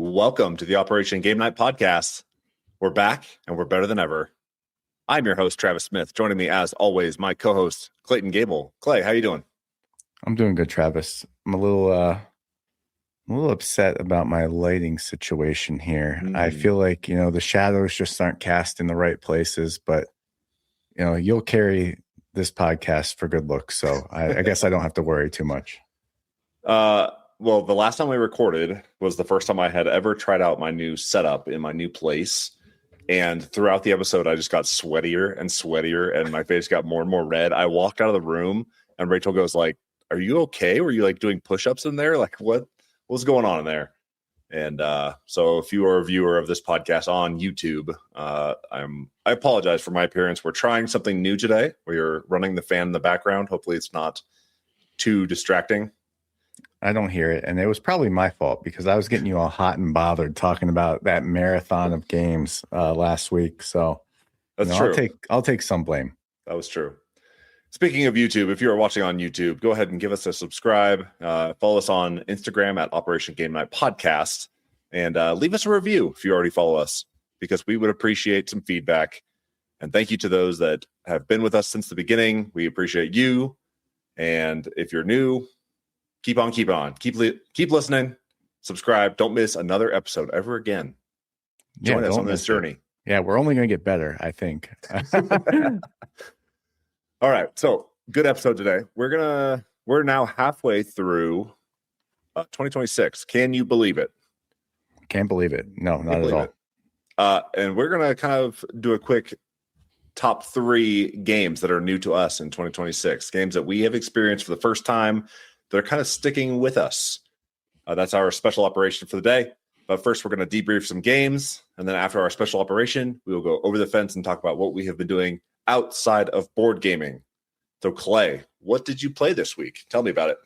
Welcome to the Operation Game Night podcast. We're back and we're better than ever. I'm your host, Travis Smith. Joining me, as always, my co-host, Clayton Gable. Clay, how you doing? I'm doing good, Travis. I'm a little upset about my lighting situation here. I feel like, the shadows just aren't cast in the right places, but, you'll carry this podcast for good looks. So I guess I don't have to worry too much. Well, the last time we recorded was the first time I had ever tried out my new setup in my new place. And throughout the episode, I just got sweatier and sweatier, and my face got more and more red. I walked out of the room, and Rachel goes like, "Are you okay? Were you like doing push-ups in there? Like what's going on in there?" And so if you are a viewer of this podcast on YouTube, I apologize for my appearance. We're trying something new today. We're running the fan in the background. Hopefully it's not too distracting. I don't hear it. And it was probably my fault because I was getting you all hot and bothered talking about that marathon of games last week. So that's true. I'll take some blame. That was true. Speaking of YouTube, if you are watching on YouTube, go ahead and give us a subscribe. Follow us on Instagram at Operation Game Night Podcast, and leave us a review if you already follow us, because we would appreciate some feedback. And thank you to those that have been with us since the beginning. We appreciate you. And if you're new, keep on. Keep listening. Subscribe. Don't miss another episode ever again. Join us on this journey. Yeah, we're only going to get better, I think. All right, so good episode today. We're now halfway through 2026. Can you believe it? Can't believe it. No, not at all. And we're gonna kind of do a quick top 3 games that are new to us in 2026. Games that we have experienced for the first time. They're kind of sticking with us. That's our special operation for the day. But first, we're going to debrief some games. And then after our special operation, we will go over the fence and talk about what we have been doing outside of board gaming. So, Clay, what did you play this week? Tell me about it.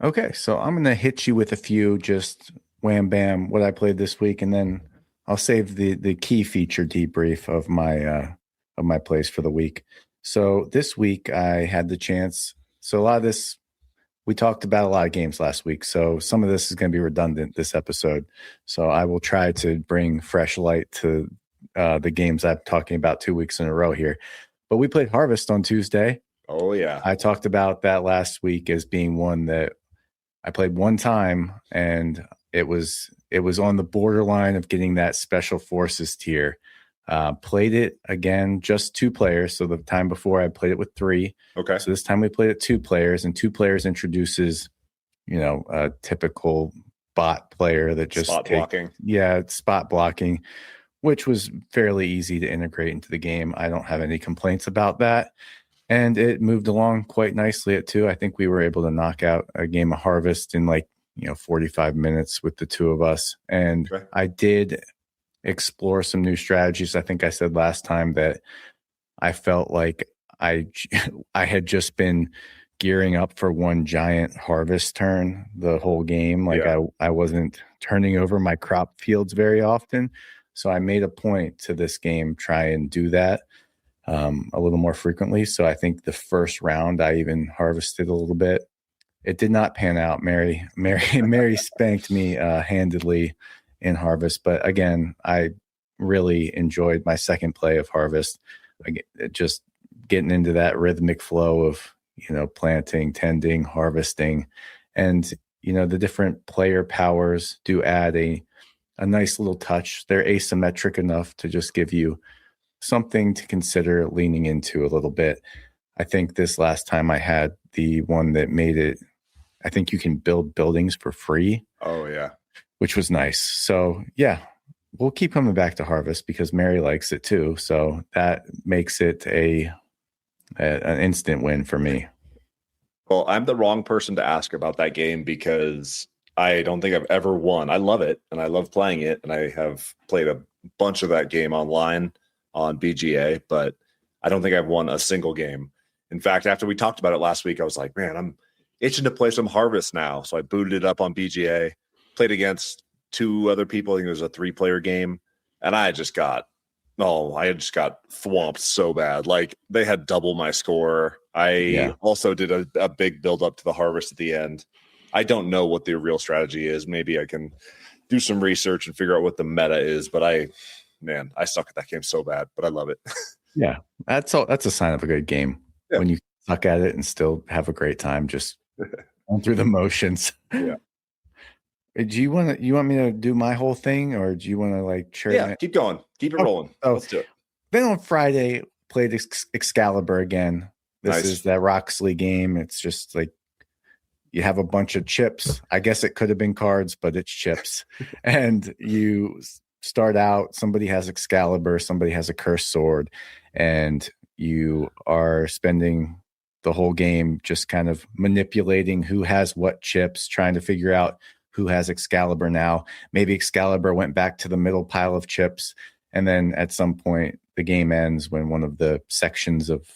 Okay, so I'm going to hit you with a few, just wham, bam, what I played this week. And then I'll save the key feature debrief of my plays for the week. So this week, I had the chance. So a lot of this, we talked about a lot of games last week, so some of this is going to be redundant this episode. So I will try to bring fresh light to the games I'm talking about 2 weeks in a row here. But we played Harvest on Tuesday. Oh, yeah. I talked about that last week as being one that I played one time, and it was on the borderline of getting that Special Forces tier. Played it again, just 2 players. So the time before I played it with 3. Okay. So this time we played it 2 players, and 2 players introduces, a typical bot player that just blocking. Yeah, spot blocking, which was fairly easy to integrate into the game. I don't have any complaints about that. And it moved along quite nicely at 2. I think we were able to knock out a game of Harvest in 45 minutes with the 2 of us. And okay. I did explore some new strategies. I think I said last time that I felt like I had just been gearing up for one giant harvest turn the whole game. I wasn't turning over my crop fields very often. So I made a point to this game, try and do that a little more frequently. So I think the first round I even harvested a little bit. It did not pan out. Mary spanked me handedly in Harvest, but again, I really enjoyed my second play of Harvest. Just getting into that rhythmic flow of planting, tending, harvesting, and the different player powers do add a nice little touch. They're asymmetric enough to just give you something to consider leaning into a little bit. I think this last time I had the one that made it, I think you can build buildings for free. Oh yeah. Which was nice. So yeah, we'll keep coming back to Harvest because Mary likes it too. So that makes it an instant win for me. Well, I'm the wrong person to ask about that game because I don't think I've ever won. I love it and I love playing it, and I have played a bunch of that game online on BGA, but I don't think I've won a single game. In fact, after we talked about it last week, I was like, man, I'm itching to play some Harvest now. So I booted it up on BGA. Played against 2 other people. I think it was a 3-player game. And I just got thwomped so bad. Like, they had double my score. I also did a big build up to the Harvest at the end. I don't know what the real strategy is. Maybe I can do some research and figure out what the meta is. But I suck at that game so bad, but I love it. Yeah, that's a sign of a good game when you suck at it and still have a great time, just going through the motions. Yeah. Do you want me to do my whole thing, or do you want to like share? Yeah, keep going, keep it rolling. Let's do it. Then on Friday, played Excalibur again. This is that Roxley game. It's just like you have a bunch of chips. I guess it could have been cards, but it's chips. And you start out, somebody has Excalibur, somebody has a cursed sword, and you are spending the whole game just kind of manipulating who has what chips, trying to figure out who has Excalibur now. Maybe Excalibur went back to the middle pile of chips, and then at some point the game ends when one of the sections of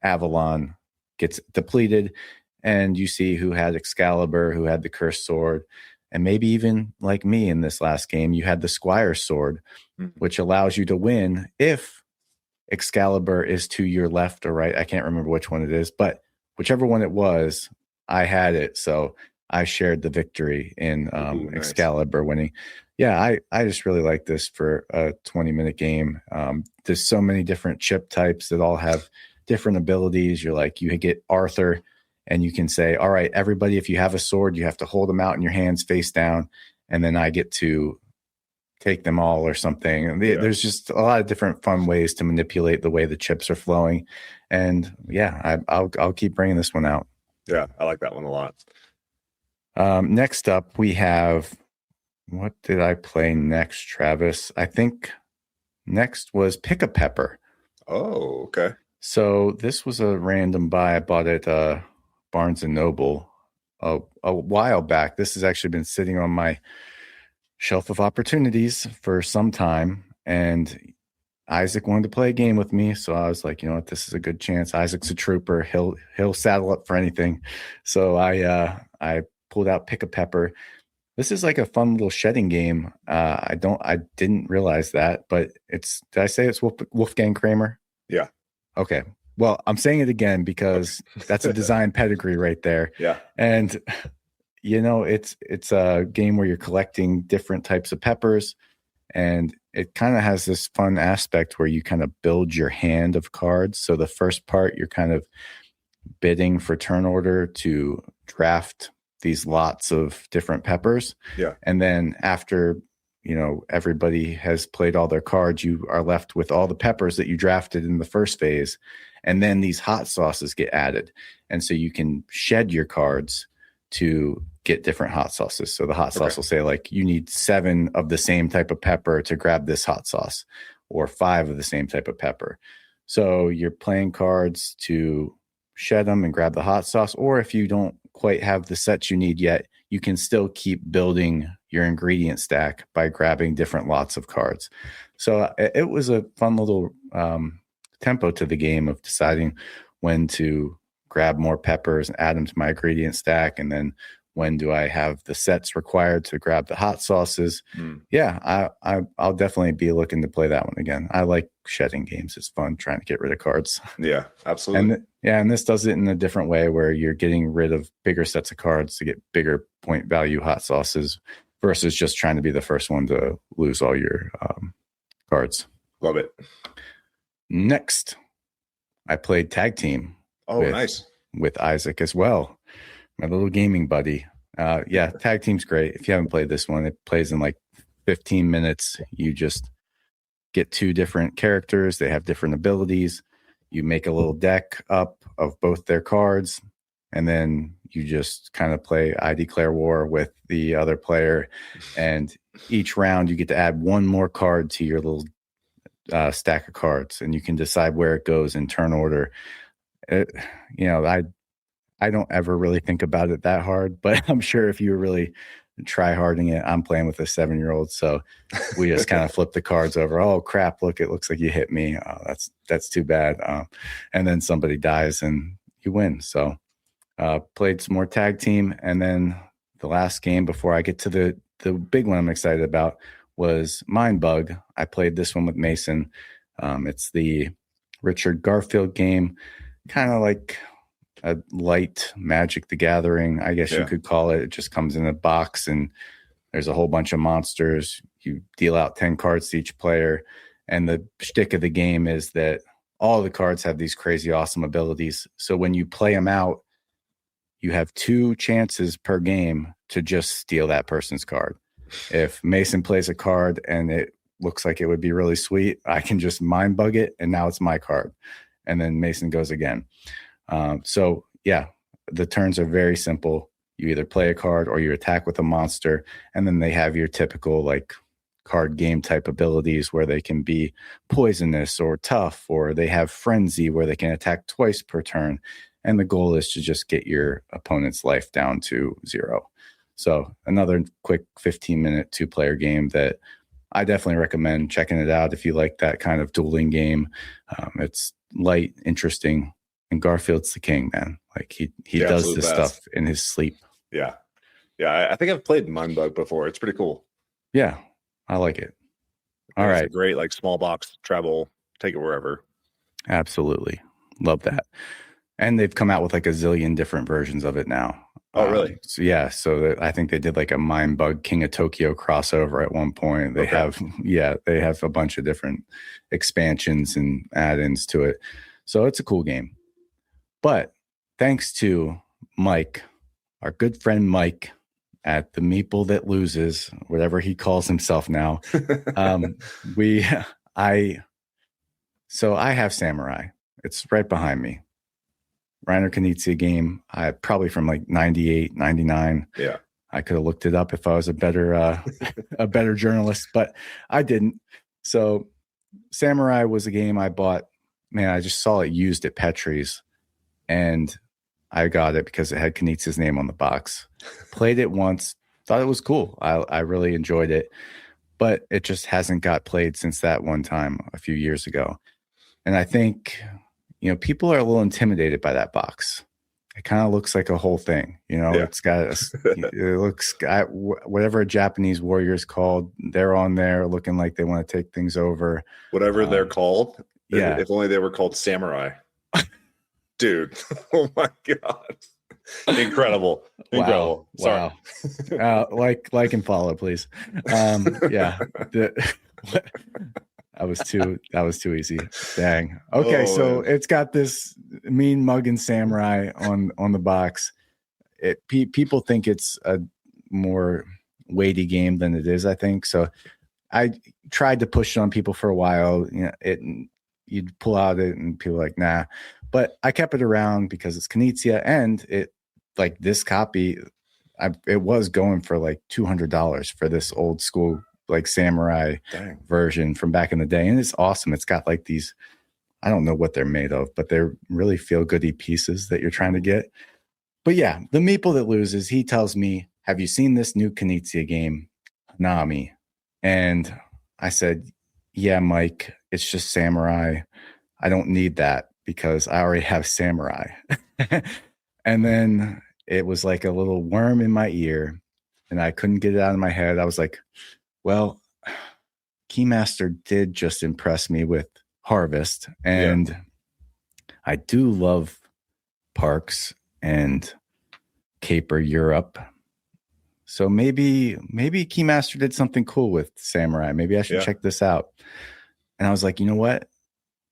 Avalon gets depleted, and you see who had Excalibur, who had the cursed sword, and maybe even like me in this last game, you had the Squire sword, which allows you to win if Excalibur is to your left or right. I can't remember which one it is, but whichever one it was, I had it. So I shared the victory in nice. Excalibur winning. Yeah, I just really like this for a 20-minute game. There's so many different chip types that all have different abilities. You get Arthur, and you can say, all right, everybody, if you have a sword, you have to hold them out in your hands face down, and then I get to take them all or something. And there's just a lot of different fun ways to manipulate the way the chips are flowing. And yeah, I'll keep bringing this one out. Yeah, I like that one a lot. Next up, we have, what did I play next, Travis? I think next was Pick a Pepper. Oh, okay. So this was a random buy. I bought it Barnes & Noble a while back. This has actually been sitting on my shelf of opportunities for some time, and Isaac wanted to play a game with me, so I was like, you know what, this is a good chance. Isaac's a trooper. He'll saddle up for anything. So I pulled out Pick a Pepper. This is like a fun little shedding game. I didn't realize that, but did I say it's Wolfgang Kramer? Yeah. Okay. Well, I'm saying it again because that's a design pedigree right there. Yeah. And it's a game where you're collecting different types of peppers, and it kind of has this fun aspect where you kind of build your hand of cards. So the first part, you're kind of bidding for turn order to draft these lots of different peppers. Yeah. And then after, everybody has played all their cards, you are left with all the peppers that you drafted in the first phase. And then these hot sauces get added. And so you can shed your cards to get different hot sauces. So the hot sauce will say, like, you need 7 of the same type of pepper to grab this hot sauce, or 5 of the same type of pepper. So you're playing cards to shed them and grab the hot sauce. Or if you don't quite have the sets you need yet, you can still keep building your ingredient stack by grabbing different lots of cards. So it was a fun little tempo to the game of deciding when to grab more peppers and add them to my ingredient stack, and then when do I have the sets required to grab the hot sauces. Yeah, I'll definitely be looking to play that one again. I like shedding games. It's fun trying to get rid of cards. Yeah, absolutely. And this does it in a different way where you're getting rid of bigger sets of cards to get bigger point value hot sauces versus just trying to be the first one to lose all your cards. Love it. Next, I played Tag Team. Oh, nice. With Isaac as well, my little gaming buddy. Yeah, Tag Team's great. If you haven't played this one, it plays in like 15 minutes. You just get 2 different characters. They have different abilities. You make a little deck up of both their cards, and then you just kind of play I Declare War with the other player. And each round, you get to add 1 more card to your little stack of cards, and you can decide where it goes in turn order. I don't ever really think about it that hard, but I'm sure if you were really try harding it, I'm playing with a 7-year-old, so we just kind of flip the cards over. Oh crap! Look, it looks like you hit me. Oh, that's too bad. And then somebody dies and you win. So played some more Tag Team, and then the last game before I get to the big one I'm excited about was Mind Bug. I played this one with Mason. It's the Richard Garfield game, kind of like a light Magic the Gathering, I guess you could call it. It just comes in a box and there's a whole bunch of monsters. You deal out 10 cards to each player. And the shtick of the game is that all the cards have these crazy awesome abilities. So when you play them out, you have 2 chances per game to just steal that person's card. If Mason plays a card and it looks like it would be really sweet, I can just mind bug it and now it's my card. And then Mason goes again. So yeah, the turns are very simple. You either play a card or you attack with a monster, and then they have your typical like card game type abilities where they can be poisonous or tough, or they have frenzy where they can attack twice per turn. And the goal is to just get your opponent's life down to 0. So another quick 15-minute 2-player game that I definitely recommend checking it out if you like that kind of dueling game. It's light, interesting, and Garfield's the king, man. Like he does this stuff in his sleep. Yeah. I think I've played Mindbug before. It's pretty cool. Yeah, I like it. All right. It's a great, like, small box travel, take it wherever. Absolutely. Love that. And they've come out with like a zillion different versions of it now. Oh, really? So yeah. So I think they did like a Mindbug King of Tokyo crossover at one point. They have a bunch of different expansions and add-ins to it. So it's a cool game. But thanks to Mike, our good friend Mike at the Meeple That Loses, whatever he calls himself now, I have Samurai. It's right behind me. Reiner Knizia game, probably from like 98, 99. Yeah. I could have looked it up if I was a better journalist, but I didn't. So Samurai was a game I bought. Man, I just saw it used at Petrie's, and I got it because it had Knizia's name on the box. Played it once, thought it was cool. I really enjoyed it, but it just hasn't got played since that one time a few years ago. And I think, people are a little intimidated by that box. It kind of looks like a whole thing, It's got whatever a Japanese warrior is called. They're on there looking like they want to take things over. Whatever they're called. Yeah. If only they were called Samurai. Dude. Oh my God. Incredible. Wow. Sorry. Wow. Like and follow, please. Yeah. That was too easy. Dang. Okay, so it's got this mean mugging samurai on the box. People think it's a more weighty game than it is, I think. So I tried to push it on people for a while. You'd pull out it and people were like, nah. But I kept it around because it's Knizia, and it, like, this copy, it was going for like $200 for this old school like samurai version from back in the day. And it's awesome. It's got like these, I don't know what they're made of, but they're really feel goody pieces that you're trying to get. But yeah, the Meeple That Loses, he tells me, have you seen this new Knizia game, Hanami? And I said, yeah, Mike, it's just samurai. I don't need that because I already have samurai. And then it was like a little worm in my ear and I couldn't get it out of my head. I was like, well, Keymaster did just impress me with Harvest, and I do love Parks and Caper Europe. So maybe Keymaster did something cool with Samurai. Maybe I should check this out. And I was like, you know what?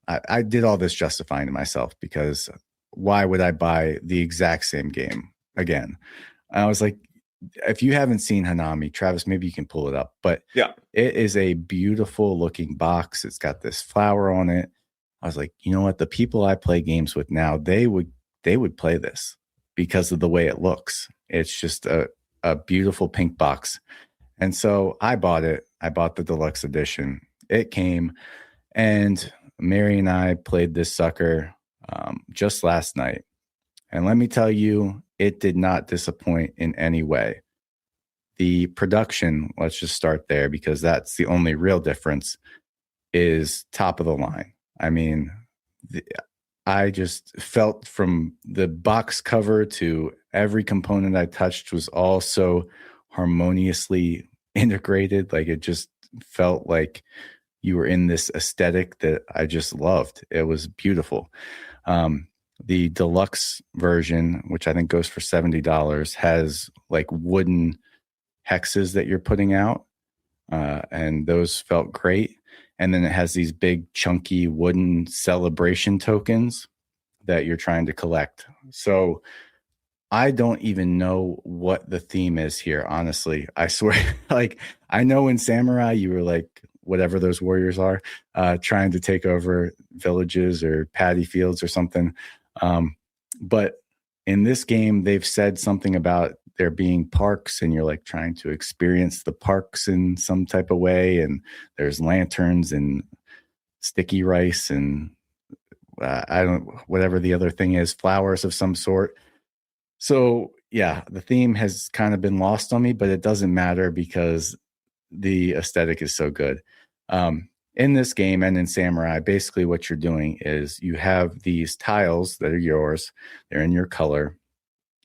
I did all this justifying to myself, because why would I buy the exact same game again? And I was like, if you haven't seen Hanami, Travis, maybe you can pull it up. But it is a beautiful looking box. It's got this flower on it. I was like, you know what? The people I play games with now, they would play this because of the way it looks. It's just a beautiful pink box. And so I bought it. I bought the deluxe edition. It came, and Mary and I played this sucker just last night. And let me tell you, it did not disappoint in any way. The production, let's just start there because that's the only real difference, is top of the line. I mean, I just felt from the box cover to every component I touched was all so harmoniously integrated. Like, it just felt like you were in this aesthetic that I just loved. It was beautiful. The deluxe version, which I think goes for $70, has like wooden hexes that you're putting out, and those felt great. And then it has these big chunky wooden celebration tokens that you're trying to collect. So I don't even know what the theme is here, honestly. I swear, like, I know in Samurai you were like, whatever those warriors are, trying to take over villages or paddy fields or something. But in this game, they've said something about there being parks, and you're like trying to experience the parks in some type of way. And there's lanterns and sticky rice and whatever the other thing is, flowers of some sort. So yeah, the theme has kind of been lost on me, but it doesn't matter because the aesthetic is so good. In this game and in Samurai, basically what you're doing is you have these tiles that are yours. They're in your color,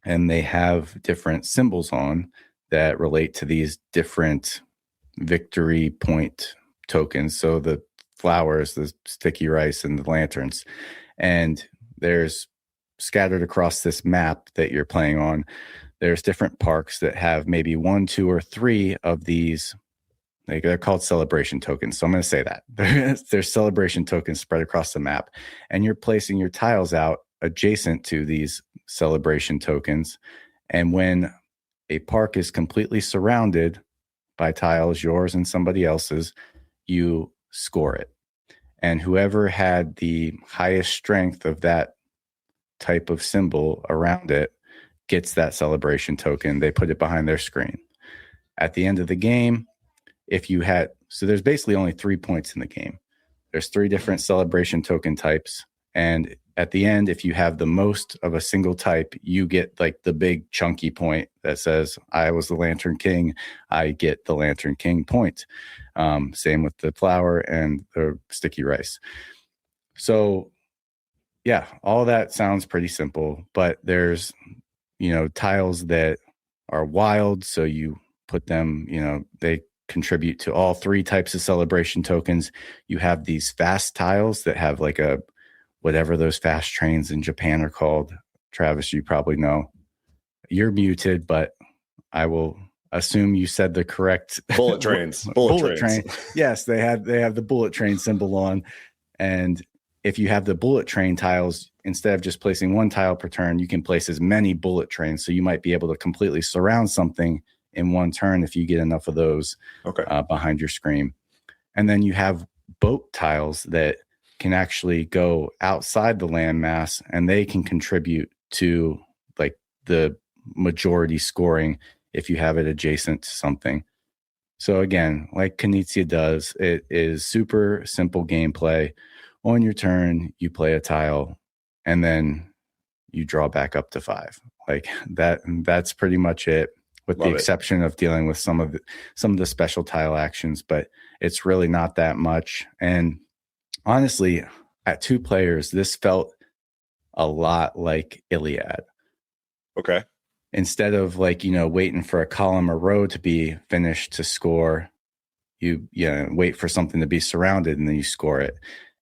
and they have different symbols on that relate to these different victory point tokens. So the flowers, the sticky rice, and the lanterns. And there's scattered across this map that you're playing on, there's different parks that have maybe 1, 2, or 3 of these. They're called celebration tokens. So I'm going to say that there's celebration tokens spread across the map, and you're placing your tiles out adjacent to these celebration tokens. And when a park is completely surrounded by tiles, yours and somebody else's, you score it. And whoever had the highest strength of that type of symbol around it gets that celebration token. They put it behind their screen. At the end of the game, so there's basically only 3 points in the game. There's 3 different celebration token types. And at the end, if you have the most of a single type, you get like the big chunky point that says, I was the Lantern King. I get the Lantern King point. Same with the flower and the sticky rice. So yeah, all that sounds pretty simple, but there's, tiles that are wild. So you put them, they contribute to all 3 types of celebration tokens. You have these fast tiles that have like whatever those fast trains in Japan are called. Travis, you probably know. You're muted, but I will assume you said the correct bullet trains. Bullet train. Yes, they have the bullet train symbol on. And if you have the bullet train tiles, instead of just placing 1 tile per turn, you can place as many bullet trains. So you might be able to completely surround something in 1 turn if you get enough of those behind your screen. And then you have boat tiles that can actually go outside the landmass, and they can contribute to like the majority scoring if you have it adjacent to something. So again, like Knizia does, it is super simple gameplay. On your turn, you play a tile, and then you draw back up to 5. Like that. That's pretty much it, with the exception of dealing with some of the special tile actions. But it's really not that much. And honestly, at 2 players, this felt a lot like Iliad. Okay. Instead of waiting for a column or row to be finished to score, you wait for something to be surrounded and then you score it.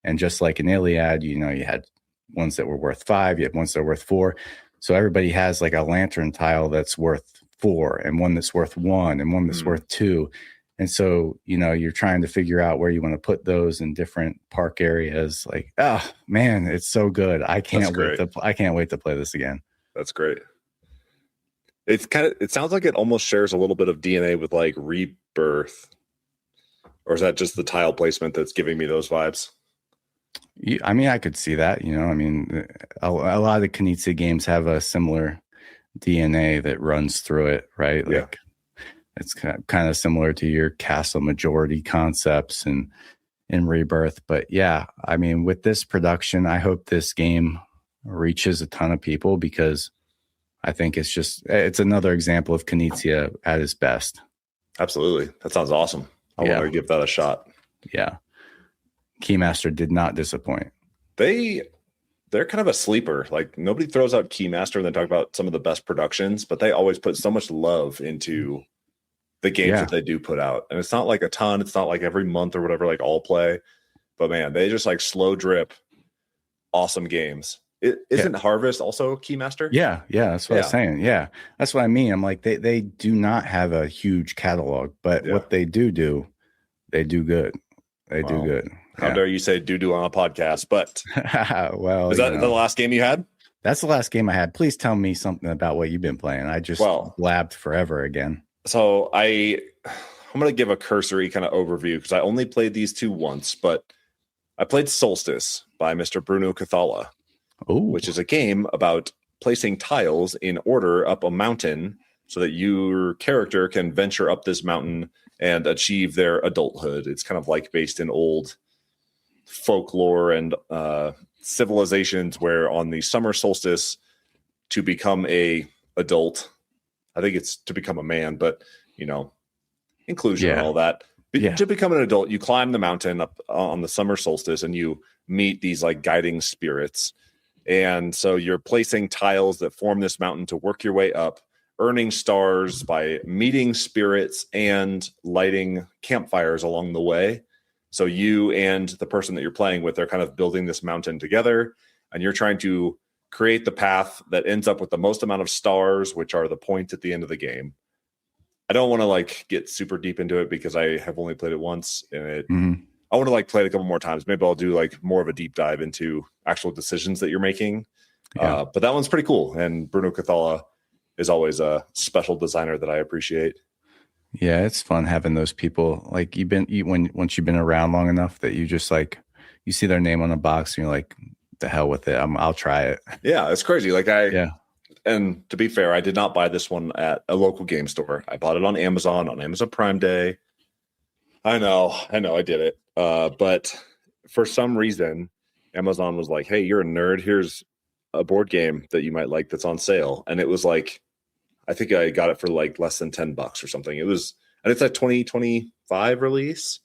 And just like in Iliad, you had ones that were worth 5, you had ones that were worth 4. So everybody has like a lantern tile that's worth 4, and one that's worth 1, and one that's worth 2. And so, you're trying to figure out where you want to put those in different park areas. Like, oh man, it's so good. I can't wait to play this again. That's great. It sounds like it almost shares a little bit of DNA with like Rebirth. Or is that just the tile placement that's giving me those vibes? I mean, I could see that, a lot of Knizia games have a similar DNA that runs through it, right? Like it's kind of similar to your castle majority concepts and in Rebirth. But yeah, I mean, with this production, I hope this game reaches a ton of people, because I think it's another example of Knizia at its best. Absolutely. That sounds awesome. I want to give that a shot. Yeah. Keymaster did not disappoint. They're kind of a sleeper. Like, nobody throws out Keymaster and then talk about some of the best productions, but they always put so much love into the games that they do put out. And it's not like a ton. It's not like every month or whatever, like all play. But man, they just like slow drip awesome games. Isn't Harvest also Keymaster? Yeah, that's what I was saying. Yeah, that's what I mean. I'm like, they do not have a huge catalog, but what they do, they do good. They do good. How dare you say do on a podcast? But well, is that the last game you had? That's the last game I had. Please tell me something about what you've been playing. I just blabbed forever again. So I'm going to give a cursory kind of overview because I only played these two once, but I played Solstis by Mr. Bruno Cathala, which is a game about placing tiles in order up a mountain so that your character can venture up this mountain and achieve their adulthood. It's kind of like based in old folklore and civilizations where on the summer solstice to become a adult, I think it's to become a man, but inclusion and all that. To become an adult, you climb the mountain up on the summer solstice and you meet these like guiding spirits. And so you're placing tiles that form this mountain to work your way up, earning stars by meeting spirits and lighting campfires along the way. So you and the person that you're playing with are kind of building this mountain together, and you're trying to create the path that ends up with the most amount of stars, which are the point at the end of the game. I don't want to like get super deep into it because I have only played it once, and I want to like play it a couple more times. Maybe I'll do like more of a deep dive into actual decisions that you're making. But that one's pretty cool. And Bruno Cathala is always a special designer that I appreciate. Yeah, it's fun having those people. Like once you've been around long enough that you just like you see their name on a box and you're like, the hell with it. I'll try it. Yeah, it's crazy. And to be fair, I did not buy this one at a local game store. I bought it on Amazon Prime Day. I know, I did it. But for some reason, Amazon was like, hey, you're a nerd. Here's a board game that you might like that's on sale. And it was like, I think I got it for like less than $10 or something. And it's a 2025 release.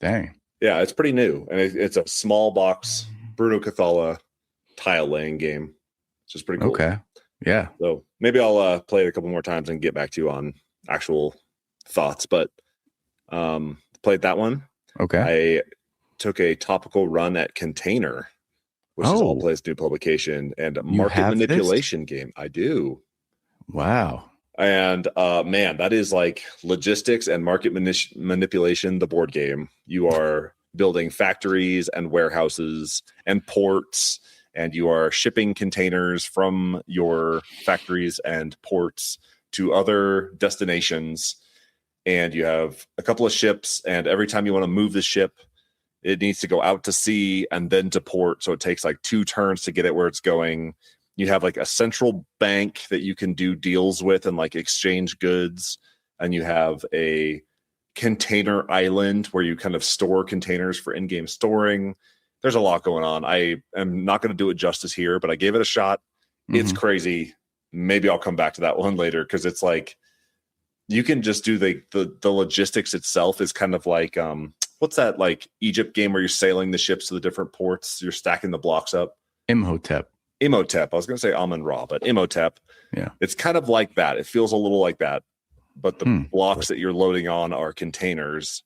Dang. Yeah, it's pretty new. And it's a small box Bruno Cathala tile laying game, which is pretty cool. Okay. Yeah. So maybe I'll play it a couple more times and get back to you on actual thoughts. But played that one. Okay. I took a topical run at Container, which is Allplay's new publication and a market manipulation game. I do. Wow. And man, that is like logistics and market manipulation, the board game. You are building factories and warehouses and ports, and you are shipping containers from your factories and ports to other destinations. And you have a couple of ships, and every time you want to move the ship, it needs to go out to sea and then to port. So it takes like 2 turns to get it where it's going. You have like a central bank that you can do deals with and like exchange goods. And you have a container island where you kind of store containers for in-game storing. There's a lot going on. I am not going to do it justice here, but I gave it a shot. It's crazy. Maybe I'll come back to that one later because it's like you can just do the logistics itself is kind of like what's that like Egypt game where you're sailing the ships to the different ports, you're stacking the blocks up? Imhotep. I was going to say Amun Ra, but Imhotep. Yeah. It's kind of like that. It feels a little like that. But the blocks that you're loading on are containers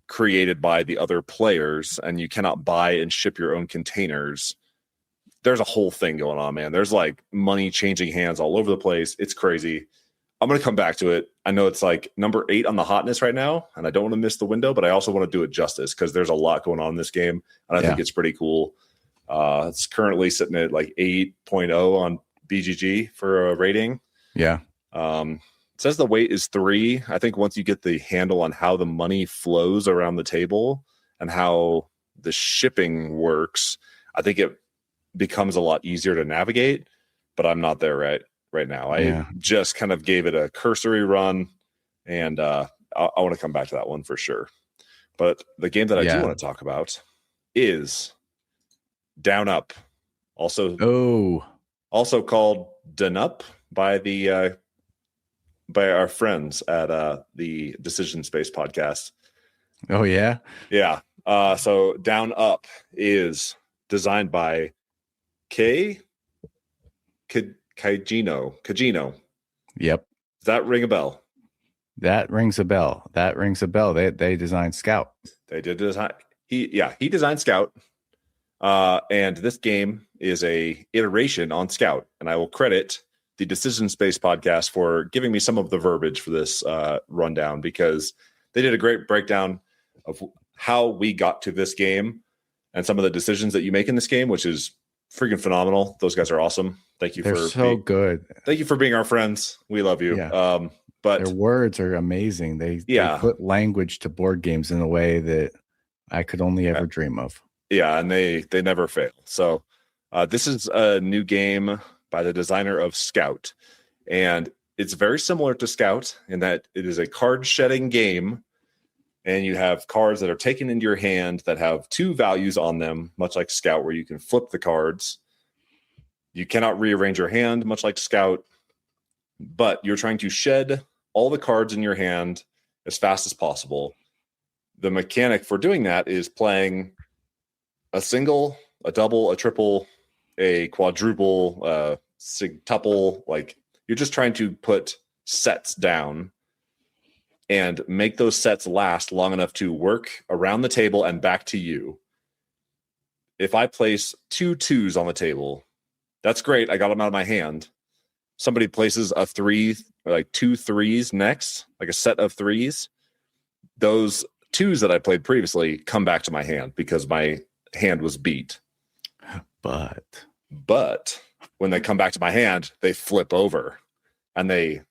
created by the other players, and you cannot buy and ship your own containers. There's a whole thing going on, man. There's like money changing hands all over the place. It's crazy. I'm going to come back to it. I know it's like number 8 on the hotness right now, and I don't want to miss the window, but I also want to do it justice because there's a lot going on in this game, and I think it's pretty cool. It's currently sitting at like 8.0 on BGG for a rating. Yeah. It says the weight is 3. I think once you get the handle on how the money flows around the table and how the shipping works, I think it becomes a lot easier to navigate, but I'm not there right now. I just kind of gave it a cursory run, and I want to come back to that one for sure. But the game that I do want to talk about is dnup, also called dnup by our friends at the Decision Space podcast. Oh yeah. So dnup is designed by Kagino. Yep. Does that ring a bell? That rings a bell. They designed Scout. They did design. He designed Scout. And this game is a iteration on Scout, and I will credit the Decision Space podcast for giving me some of the verbiage for this rundown, because they did a great breakdown of how we got to this game and some of the decisions that you make in this game, which is freaking phenomenal. Those guys are awesome. Thank you. They're so good. Thank you for being our friends. We love you. Yeah. But their words are amazing. They put language to board games in a way that I could only ever dream of. Yeah, and they never fail. So this is a new game by the designer of Scout, and it's very similar to Scout in that it is a card shedding game, and you have cards that are taken into your hand that have 2 values on them, much like Scout, where you can flip the cards. You cannot rearrange your hand, much like Scout, but you're trying to shed all the cards in your hand as fast as possible. The mechanic for doing that is playing a single, a double, a triple, a quadruple, sextuple. Like, you're just trying to put sets down and make those sets last long enough to work around the table and back to you. If I place 2 2s on the table, that's great. I got them out of my hand. Somebody places a 3, like 2 3s next, like a set of 3s. Those 2s that I played previously come back to my hand because my hand was beat. But when they come back to my hand, they flip over and they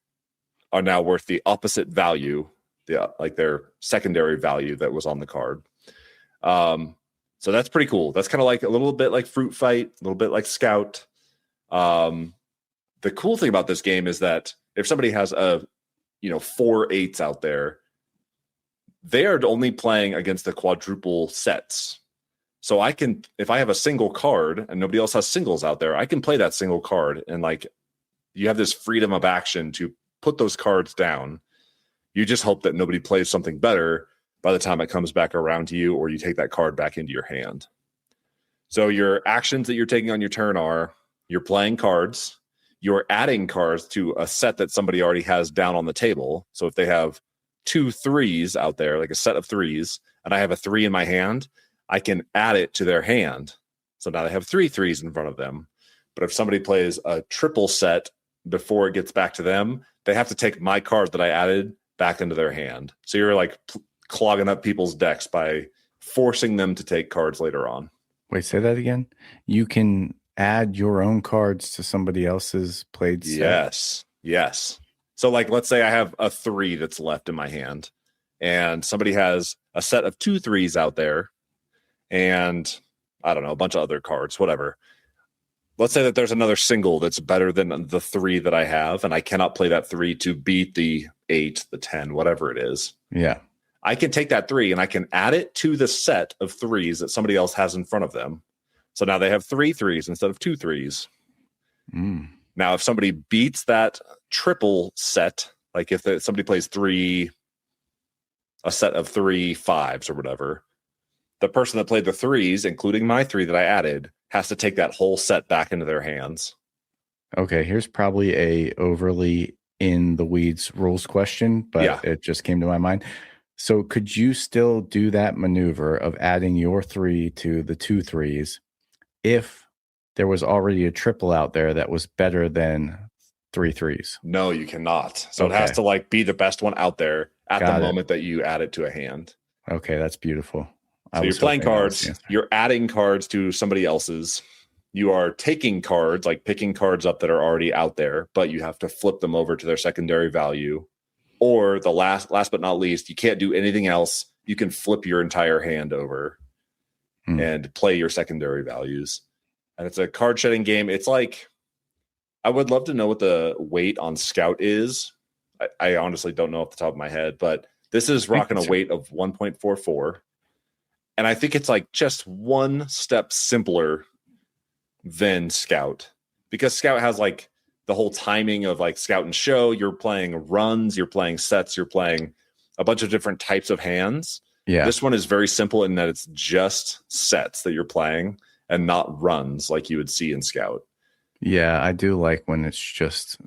are now worth the opposite value, like their secondary value that was on the card. So that's pretty cool. That's kind of like a little bit like Fruit Fight, a little bit like Scout. The cool thing about this game is that if somebody has 4 8s out there, they are only playing against the quadruple sets. So I can, if I have a single card and nobody else has singles out there, I can play that single card, and like, you have this freedom of action to put those cards down. You just hope that nobody plays something better by the time it comes back around to you, or you take that card back into your hand. So your actions that you're taking on your turn are, you're playing cards, you're adding cards to a set that somebody already has down on the table. So if they have 2 3s out there, like a set of 3s, and I have a 3 in my hand, I can add it to their hand. So now they have 3 3s in front of them. But if somebody plays a triple set before it gets back to them, they have to take my card that I added back into their hand. So you're like clogging up people's decks by forcing them to take cards later on. Wait, say that again? You can add your own cards to somebody else's played set? Yes. So like, let's say I have a 3 that's left in my hand, and somebody has a set of 2 3s out there, and I don't know, a bunch of other cards, whatever. Let's say that there's another single that's better than the 3 that I have, and I cannot play that 3 to beat the 8, the 10, whatever it is. Yeah. I can take that 3 and I can add it to the set of 3s that somebody else has in front of them. So now they have 3 3s instead of 2 3s. Now, if somebody beats that triple set, like if somebody plays a set of 3 5s or whatever, the person that played the 3s, including my 3 that I added, has to take that whole set back into their hands. Okay, here's probably a overly in the weeds rules question, but it just came to my mind. So could you still do that maneuver of adding your 3 to the 2 3s if there was already a triple out there that was better than 3 3s? No, you cannot. So it has to like be the best one out there at the moment that you add it to a hand. Okay, that's beautiful. So you're playing cards, you're adding cards to somebody else's. You are taking cards, like picking cards up that are already out there, but you have to flip them over to their secondary value. Or the last but not least, you can't do anything else. You can flip your entire hand over and play your secondary values. And it's a card shedding game. It's like, I would love to know what the weight on Scout is. I honestly don't know off the top of my head, but this is rocking a weight of 1.44. And I think it's like just one step simpler than Scout, because Scout has like the whole timing of like Scout and Show. You're playing runs, you're playing sets, you're playing a bunch of different types of hands. Yeah. This one is very simple in that it's just sets that you're playing and not runs like you would see in Scout. Yeah, I do like when it's just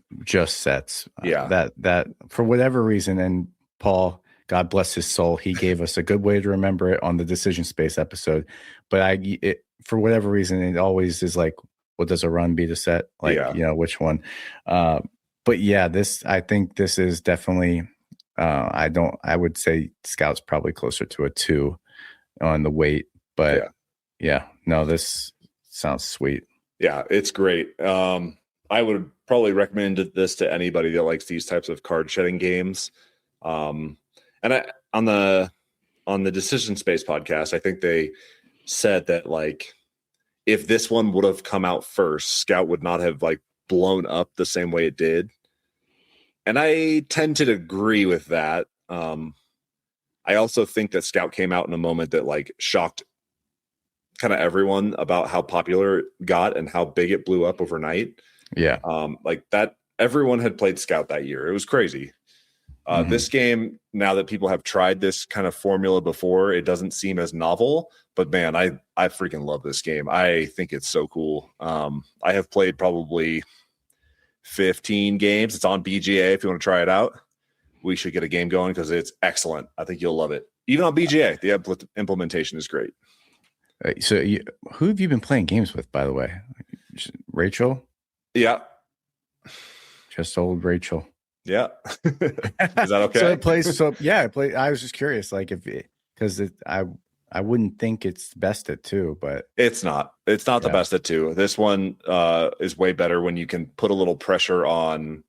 sets. Yeah. That for whatever reason, and Paul, God bless his soul, he gave us a good way to remember it on the Decision Space episode. But for whatever reason, it always is like, what does a run beat a set? Like, which one? But yeah, I think this is definitely, I would say Scout's probably closer to a 2 on the weight, but no, this sounds sweet. Yeah, it's great. I would probably recommend this to anybody that likes these types of card shedding games. And on the Decision Space podcast, I think they said that like if this one would have come out first, Scout would not have like blown up the same way it did. And I tend to agree with that. I also think that Scout came out in a moment that like shocked kind of everyone about how popular it got and how big it blew up overnight. Yeah. Like that, everyone had played Scout that year. It was crazy. This game, now that people have tried this kind of formula before, it doesn't seem as novel, but man, I freaking love this game. I think it's so cool. I have played probably 15 games. It's on BGA. If you want to try it out, we should get a game going because it's excellent. I think you'll love it. Even on BGA, the implementation is great. So who have you been playing games with, by the way? Rachel? Yeah. Just old Rachel. Yeah. Is that okay? So it plays. So yeah, I was just curious, like I wouldn't think it's best at 2, but it's not. It's not the best at 2. This one is way better when you can put a little pressure on,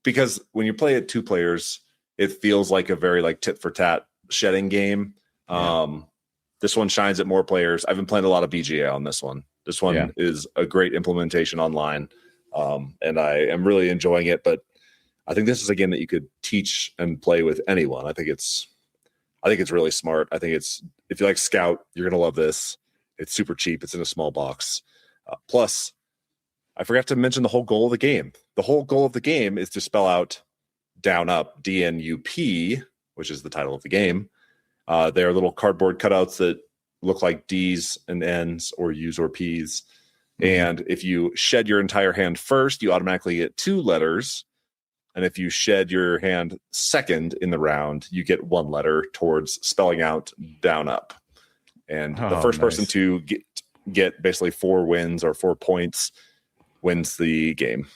because when you play it 2 players, it feels like a very like tit for tat shedding game. This one shines at more players. I've been playing a lot of BGA on this one. This one is a great implementation online, and I am really enjoying it. But I think this is a game that you could teach and play with anyone. I think it's really smart. I think if you like Scout, you're gonna love this. It's super cheap. It's in a small box. Plus, I forgot to mention the whole goal of the game. The whole goal of the game is to spell out down up, DNUP, which is the title of the game. They are little cardboard cutouts that look like D's and N's or U's or P's. And if you shed your entire hand first, you automatically get 2 letters. And if you shed your hand second in the round, you get 1 letter towards spelling out down up. And the first person to get basically 4 wins or 4 points wins the game.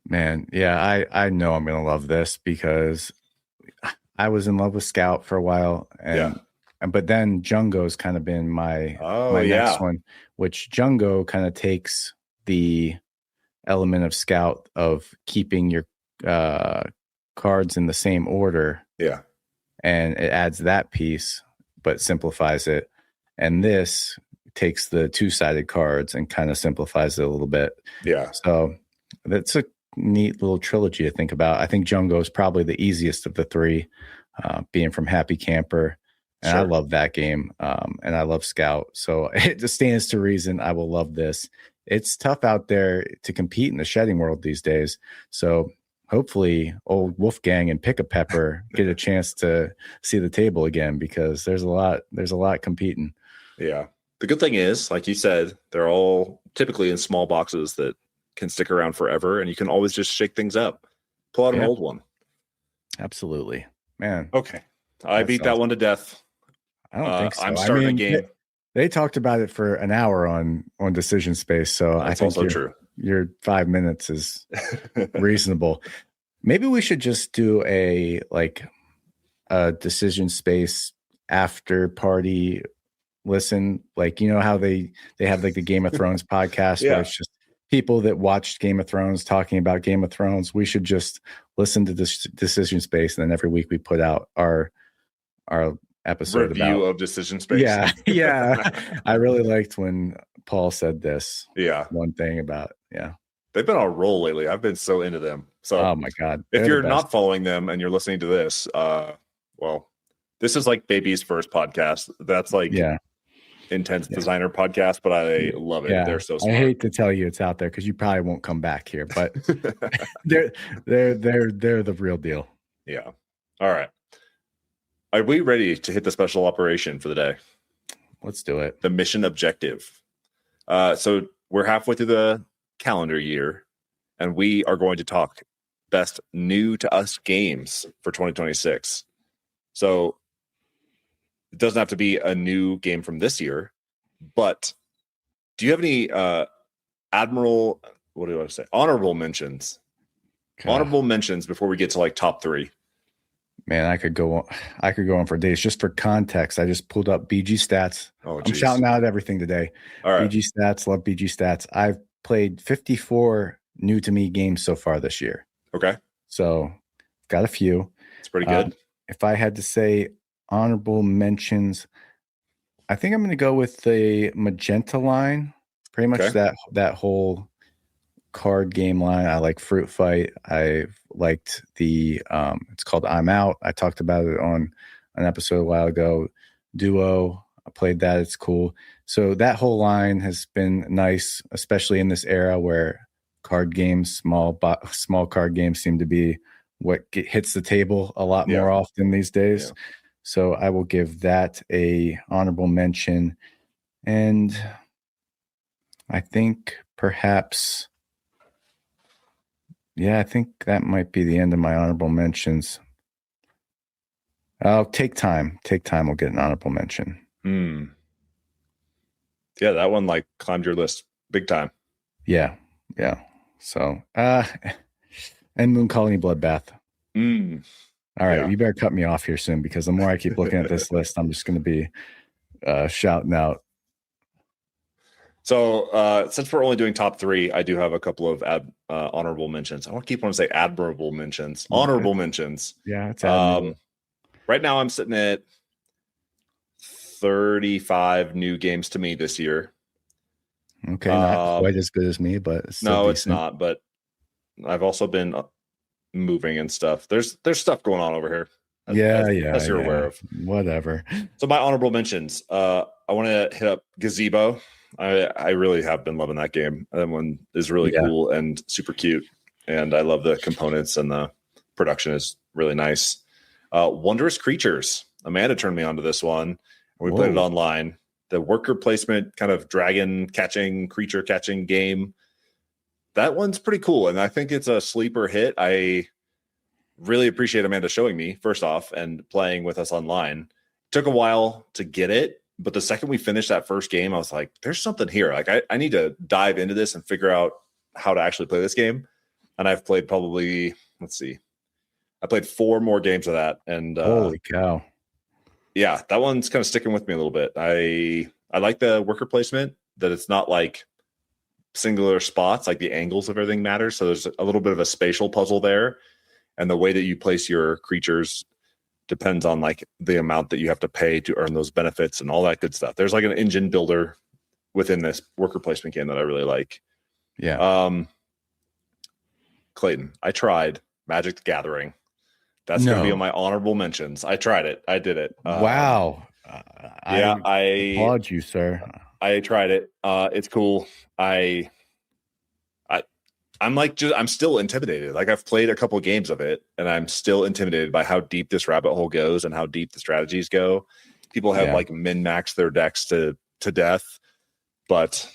Man, yeah, I know I'm gonna love this because I was in love with Scout for a while, but then Jungo's kind of been my next one, which Jungo kind of takes the element of Scout of keeping your cards in the same order, and it adds that piece, but simplifies it. And this takes the 2-sided cards and kind of simplifies it a little bit. Yeah, so that's a neat little trilogy to think about. I think Jungo is probably the easiest of the 3, being from Happy Camper, and I love that game, and I love Scout, so it just stands to reason I will love this. It's tough out there to compete in the shedding world these days, so hopefully old Wolfgang and Pick a Pepper get a chance to see the table again, because there's a lot competing. Yeah, the good thing is, like you said, they're all typically in small boxes that can stick around forever, and you can always just shake things up, pull out an old one. Absolutely, man. Okay, I beat that one to death. I don't think so. I'm starting a game. They talked about it for an hour on Decision Space, so that's I think also true. Your 5 minutes is reasonable. Maybe we should just do a Decision Space after party listen, like, you know how they have like the Game of Thrones podcast where it's just people that watched Game of Thrones talking about Game of Thrones. We should just listen to this Decision Space, and then every week we put out our episode review of Decision Space. Yeah. I really liked when Paul said this. Yeah. One thing about they've been on a roll lately. I've been so into them. So oh my God. If you're not following them and you're listening to this, well, this is like baby's first podcast. That's like intense designer podcast, but I love it. They're so smart. I hate to tell you it's out there because you probably won't come back here, but they're the real deal. Yeah. All right. Are we ready to hit the special operation for the day? Let's do it. The mission objective. So we're halfway through the calendar year, and we are going to talk best new to us games for 2026. So it doesn't have to be a new game from this year, but Do you have any admiral? What do I say? Honorable mentions. Okay. Honorable mentions before we get to like top 3. Man, I could go on for days. Just for context, I just pulled up BG stats. Oh, I'm shouting out everything today. All right. BG stats, love BG stats. I've played 54 new to me games so far this year. Okay. So got a few. It's pretty good. If I had to say honorable mentions, I think I'm going to go with the magenta line. Pretty much that whole card game line. I like Fruit Fight. I've liked the it's called I'm Out. I talked about it on an episode a while ago. Duo, I played that. It's cool. So that whole line has been nice, especially in this era where card games, small card games seem to be what hits the table a lot more often these days. Yeah. So I will give that a honorable mention. And I think perhaps, I think that might be the end of my honorable mentions. I'll Take Time. Take Time will get an honorable mention. Yeah, that one like climbed your list big time. Yeah. So, and Moon Colony Bloodbath. All right, you better cut me off here soon, because the more I keep looking at this list, I'm just going to be shouting out. So since we're only doing top 3, I do have a couple of honorable mentions. I want to keep wanting to say admirable mentions. Honorable mentions. Yeah, it's admirable. Right now I'm sitting at 35 new games to me this year. Okay, not quite as good as me, but it's not. But I've also been moving and stuff. There's stuff going on over here. As you're aware of. Whatever. So my honorable mentions. I want to hit up Gazebo. I really have been loving that game. That one is really cool and super cute, and I love the components, and the production is really nice. Wondrous Creatures. Amanda turned me onto this one, and we played it online. The worker placement kind of dragon catching, creature catching game. That one's pretty cool, and I think it's a sleeper hit. I really appreciate Amanda showing me, first off, and playing with us online. Took a while to get it, but the second we finished that first game, I was like, there's something here. Like, I need to dive into this and figure out how to actually play this game. And I've played probably, I played 4 more games of that. And holy cow. Yeah, that one's kind of sticking with me a little bit. I like the worker placement, that it's not like singular spots, like the angles of everything matters. So there's a little bit of a spatial puzzle there. And the way that you place your creatures depends on like the amount that you have to pay to earn those benefits and all that good stuff. There's like an engine builder within this worker placement game that I really like. Yeah. Clayton, I tried Magic the Gathering. That's going to be on my honorable mentions. I tried it. I did it. Wow. I applaud you, sir. I tried it. It's cool. I'm still intimidated. Like, I've played a couple of games of it, and I'm still intimidated by how deep this rabbit hole goes and how deep the strategies go. People have like min-maxed their decks to death, but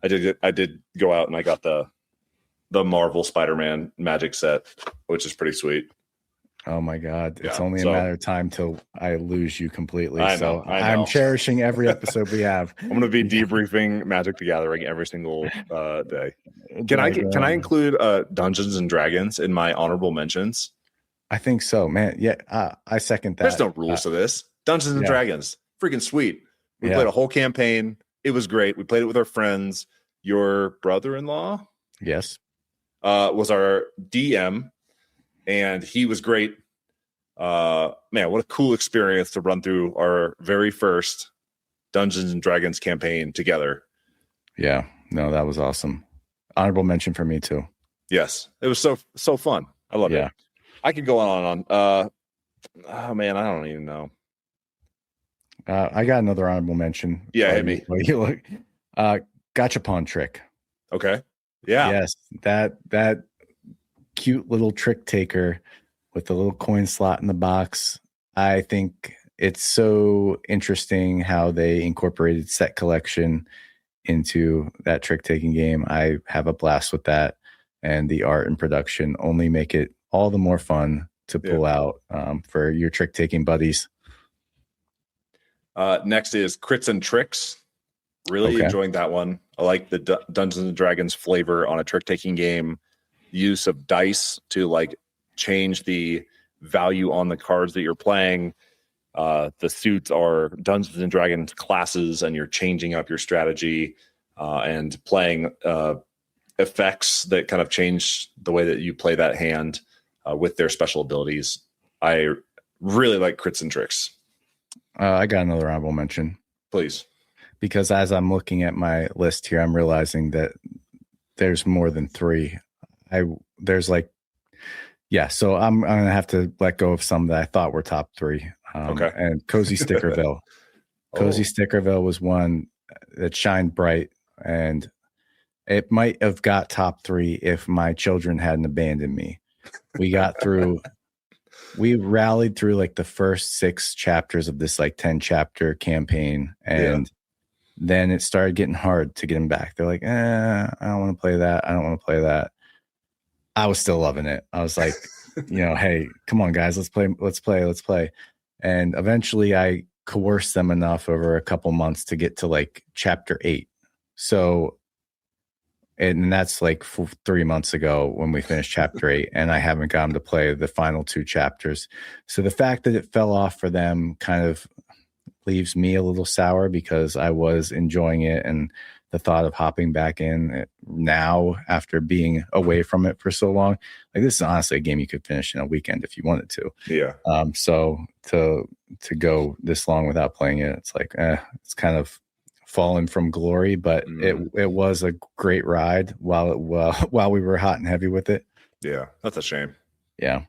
I did go out and I got the Marvel Spider-Man Magic set, which is pretty sweet. Oh my God. It's only a matter of time till I lose you completely. I know. I'm cherishing every episode we have. I'm going to be debriefing Magic the Gathering every single day. Can I include Dungeons and Dragons in my honorable mentions? I think so, man. Yeah, I second that. There's no rules to this. Dungeons and Dragons, freaking sweet. We played a whole campaign. It was great. We played it with our friends. Your brother-in-law, yes, was our DM, and he was great. Man, what a cool experience to run through our very first Dungeons and Dragons campaign together. Yeah, no, that was awesome. Honorable mention for me too. Yes, it was so fun. I love it. I could go on and on. Oh man, I don't even know. I got another honorable mention. Yeah, hit me. You look, Gachapon trick. Okay. Yeah. Yes, that cute little trick taker with the little coin slot in the box. I think it's so interesting how they incorporated set collection into that trick taking game. I have a blast with that, and the art and production only make it all the more fun to pull out for your trick taking buddies. Next is Crits and Tricks. Really Okay. enjoying that one. I like the Dungeons and Dragons flavor on a trick taking game. Use of dice to like change the value on the cards that you're playing. The suits are Dungeons and Dragons classes, and you're changing up your strategy and playing effects that kind of change the way that you play that hand with their special abilities. I really like crits and tricks. I got another honorable mention. Please. Because as I'm looking at my list here, I'm realizing that there's more than 3. So I'm gonna have to let go of some that I thought were top 3. Okay. And Cozy Stickerville. Cozy Stickerville was one that shined bright, and it might have got top 3 if my children hadn't abandoned me. We rallied through like the first 6 chapters of this like 10 chapter campaign, and then it started getting hard to get them back. They're like, I don't want to play that. I don't want to play that. I was still loving it. I was like, hey, come on, guys, let's play. And eventually I coerced them enough over a couple months to get to like chapter 8. So, and that's like 3 months ago when we finished chapter 8, and I haven't gotten to play the final 2 chapters. So the fact that it fell off for them kind of leaves me a little sour, because I was enjoying it, and the thought of hopping back in now after being away from it for so long, like this is honestly a game you could finish in a weekend if you wanted to. Yeah. So to go this long without playing it, it's like it's kind of fallen from glory, but it was a great ride while we were hot and heavy with it. Yeah, that's a shame. Yeah.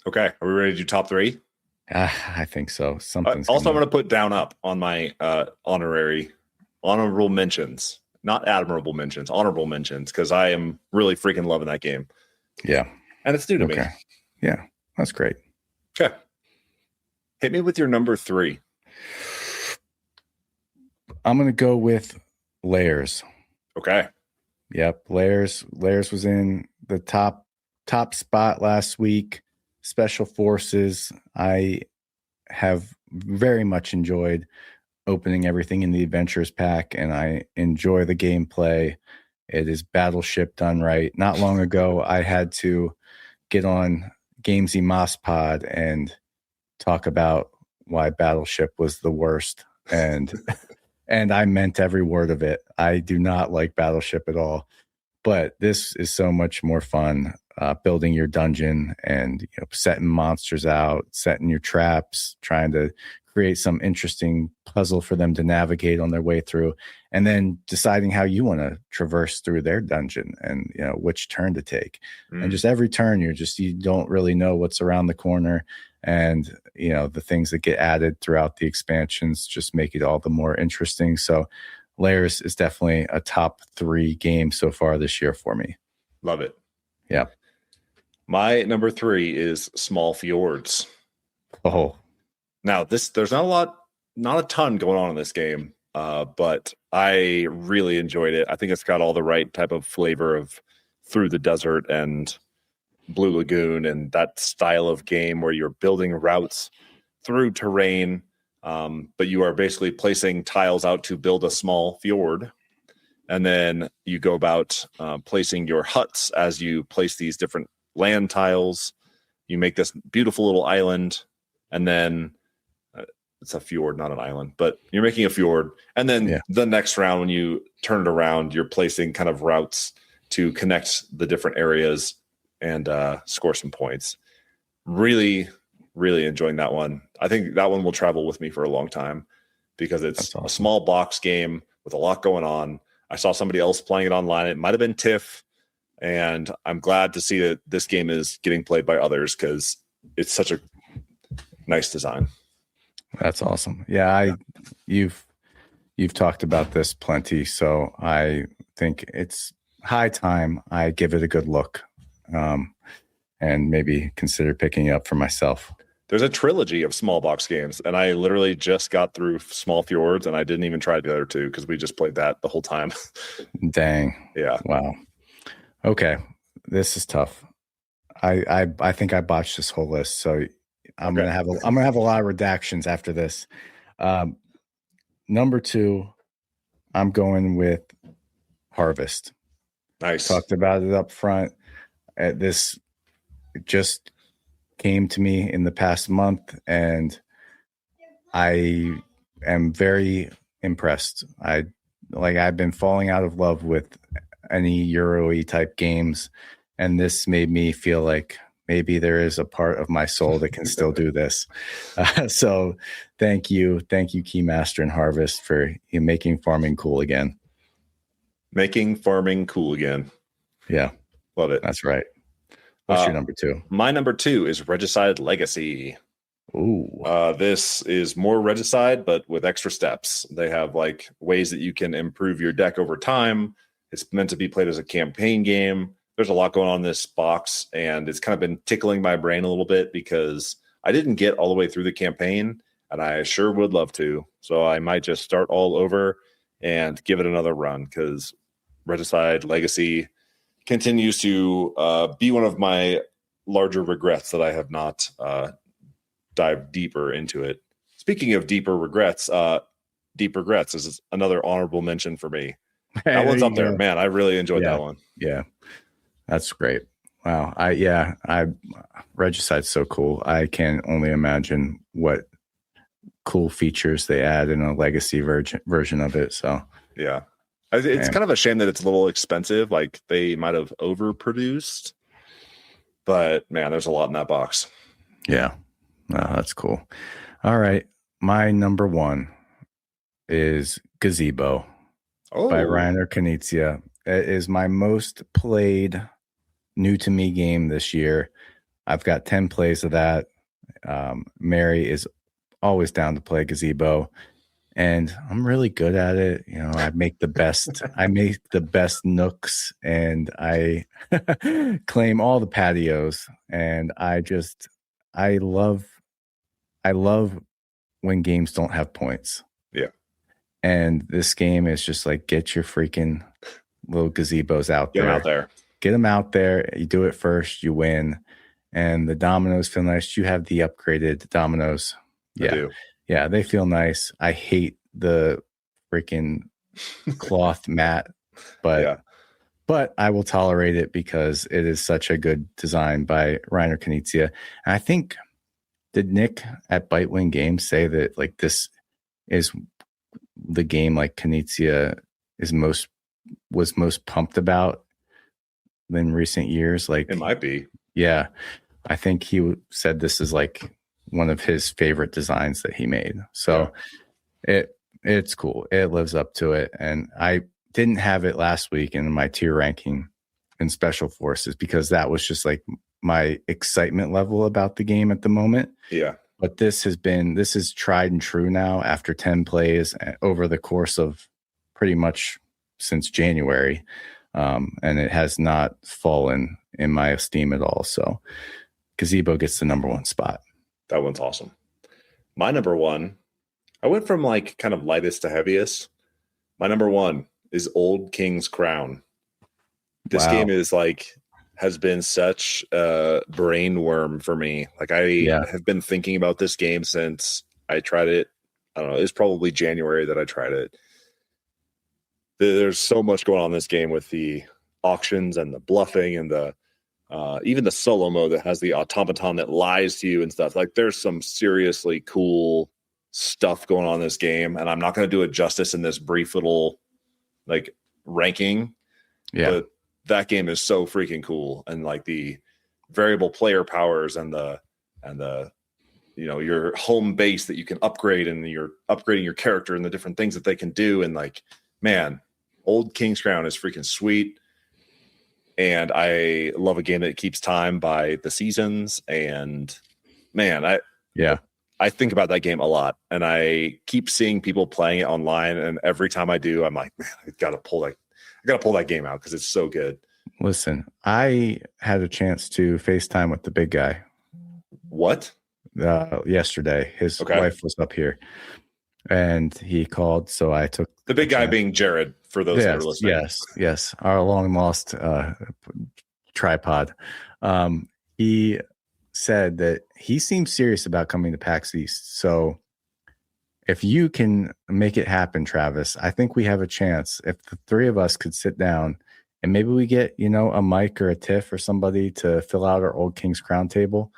Okay, are we ready to do top 3? I think so. Something's also, I'm going to put down up on my honorable mentions, not admirable mentions, honorable mentions, because I am really freaking loving that game. Yeah. And it's new to me. Yeah, that's great. Okay. Hit me with your number 3. I'm going to go with Layers. Okay. Yep. Layers was in the top spot last week. Special Forces, I have very much enjoyed opening everything in the Adventures pack, and I enjoy the gameplay. It is Battleship done right. Not long ago, I had to get on Gamesy Moss Pod and talk about why Battleship was the worst, and and I meant every word of it. I do not like Battleship at all, but this is so much more fun. Building your dungeon and setting monsters out, setting your traps, trying to create some interesting puzzle for them to navigate on their way through, and then deciding how you want to traverse through their dungeon and which turn to take. And just every turn you don't really know what's around the corner, and the things that get added throughout the expansions just make it all the more interesting. So Layers is definitely a top 3 game so far this year for me. Love it. Yeah. My number 3 is Small Fjords. Oh, now there's not a ton going on in this game, but I really enjoyed it. I think it's got all the right type of flavor of through the desert and Blue Lagoon, and that style of game where you're building routes through terrain, but you are basically placing tiles out to build a small fjord. And then you go about placing your huts as you place these different land tiles. You make this beautiful little island, and then it's a fjord, not an island, but you're making a fjord. And then the next round, when you turn it around, you're placing kind of routes to connect the different areas and score some points. Really, really enjoying that one. I think that one will travel with me for a long time because it's a small box game with a lot going on. I saw somebody else playing it online. It might have been Tiff. And I'm glad to see that this game is getting played by others because it's such a nice design. That's awesome. Yeah, you've talked about this plenty, so I think it's high time I give it a good look, and maybe consider picking it up for myself. There's a trilogy of small box games, and I literally just got through Small Fjords, and I didn't even try the other 2 because we just played that the whole time. Dang. Yeah. Wow. Okay, this is tough. I think I botched this whole list, so I'm gonna have a lot of redactions after this. Number 2 I'm going with Harvest. Nice. Talked about it up front. This just came to me in the past month, and I am very impressed. I've been falling out of love with any Euro-y type games, and this made me feel like maybe there is a part of my soul that can still do this. So thank you, Keymaster and Harvest, for making farming cool again. Making farming cool again. Yeah, love it. That's right. What's your number 2? My number 2 is Regicide Legacy. Ooh. This is more Regicide, but with extra steps. They have like ways that you can improve your deck over time. It's meant to be played as a campaign game. There's a lot going on in this box, and it's kind of been tickling my brain a little bit because I didn't get all the way through the campaign, and I sure would love to. So I might just start all over and give it another run, because Regicide Legacy continues to be one of my larger regrets that I have not dived deeper into it. Speaking of deeper regrets, Deep Regrets is another honorable mention for me. That one's up there, man. I really enjoyed that one. Yeah, that's great. Wow. Regicide's so cool. I can only imagine what cool features they add in a legacy version of it. So yeah, it's kind of a shame that it's a little expensive. Like they might have overproduced, but man, there's a lot in that box. Yeah, that's cool. All right, my number 1 is Gazebo by Reiner. Knizia. It is my most played new to me game this year. I've got 10 plays of that. Mary is always down to play Gazebo, and I'm really good at it. You know, I make the best nooks, and I claim all the patios, and I love when games don't have points. Yeah. And this game is just like, get your freaking little gazebos out there. Get them out there. Get them out there. You do it first, you win. And the dominoes feel nice. You have the upgraded dominoes. Yeah. I do. Yeah, they feel nice. I hate the freaking cloth mat, but I will tolerate it because it is such a good design by Reiner Knizia. And I think, did Nick at Bitewing Games say that like this is the game like Knizia was most pumped about in recent years? Like it might be. Yeah, I think he said this is like one of his favorite designs that he made. So it's cool. It lives up to it. And I didn't have it last week in my tier ranking in Special Forces because that was just like my excitement level about the game at the moment. Yeah. But this is tried and true now after 10 plays over the course of pretty much since January. And it has not fallen in my esteem at all. So Gazebo gets the number 1 spot. That one's awesome. My number 1, I went from like kind of lightest to heaviest. My number 1 is Old King's Crown. This game is like, has been such a brain worm for me. Like I have been thinking about this game since I tried it. I don't know. It was probably January that I tried it. There's so much going on in this game with the auctions and the bluffing and the even the solo mode that has the automaton that lies to you and stuff. Like there's some seriously cool stuff going on in this game, and I'm not going to do it justice in this brief little like ranking. Yeah, but that game is so freaking cool, and like the variable player powers and the you know, your home base that you can upgrade, and you're upgrading your character and the different things that they can do, and like, man, Old King's Crown is freaking sweet. And I love a game that keeps time by the seasons. And man, I think about that game a lot, and I keep seeing people playing it online. And every time I do, I'm like, man, I gotta pull that game out because it's so good. Listen, I had a chance to FaceTime with the big guy. What? Yesterday, his wife was up here, and he called. So I took the big guy being Jared. For those that are listening. Yes, our long lost tripod. He said that he seems serious about coming to PAX East. So if you can make it happen, Travis, I think we have a chance. If the three of us could sit down and maybe we get, a Mike or a Tiff or somebody to fill out our old King's Crown table,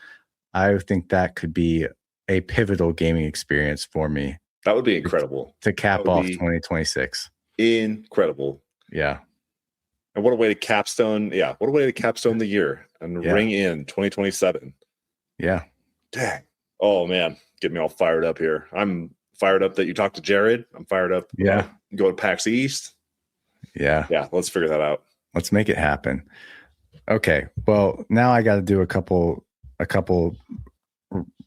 I think that could be a pivotal gaming experience for me. That would be incredible. To cap off 2026. Incredible. Yeah. And what a way to capstone. Yeah. What a way to capstone the year and ring in 2027. Yeah. Dang. Oh, man. Get me all fired up here. I'm fired up that you talked to Jared. I'm fired up. Yeah. Go to PAX East. Yeah. Yeah. Let's figure that out. Let's make it happen. Okay. Well, now I got to do a couple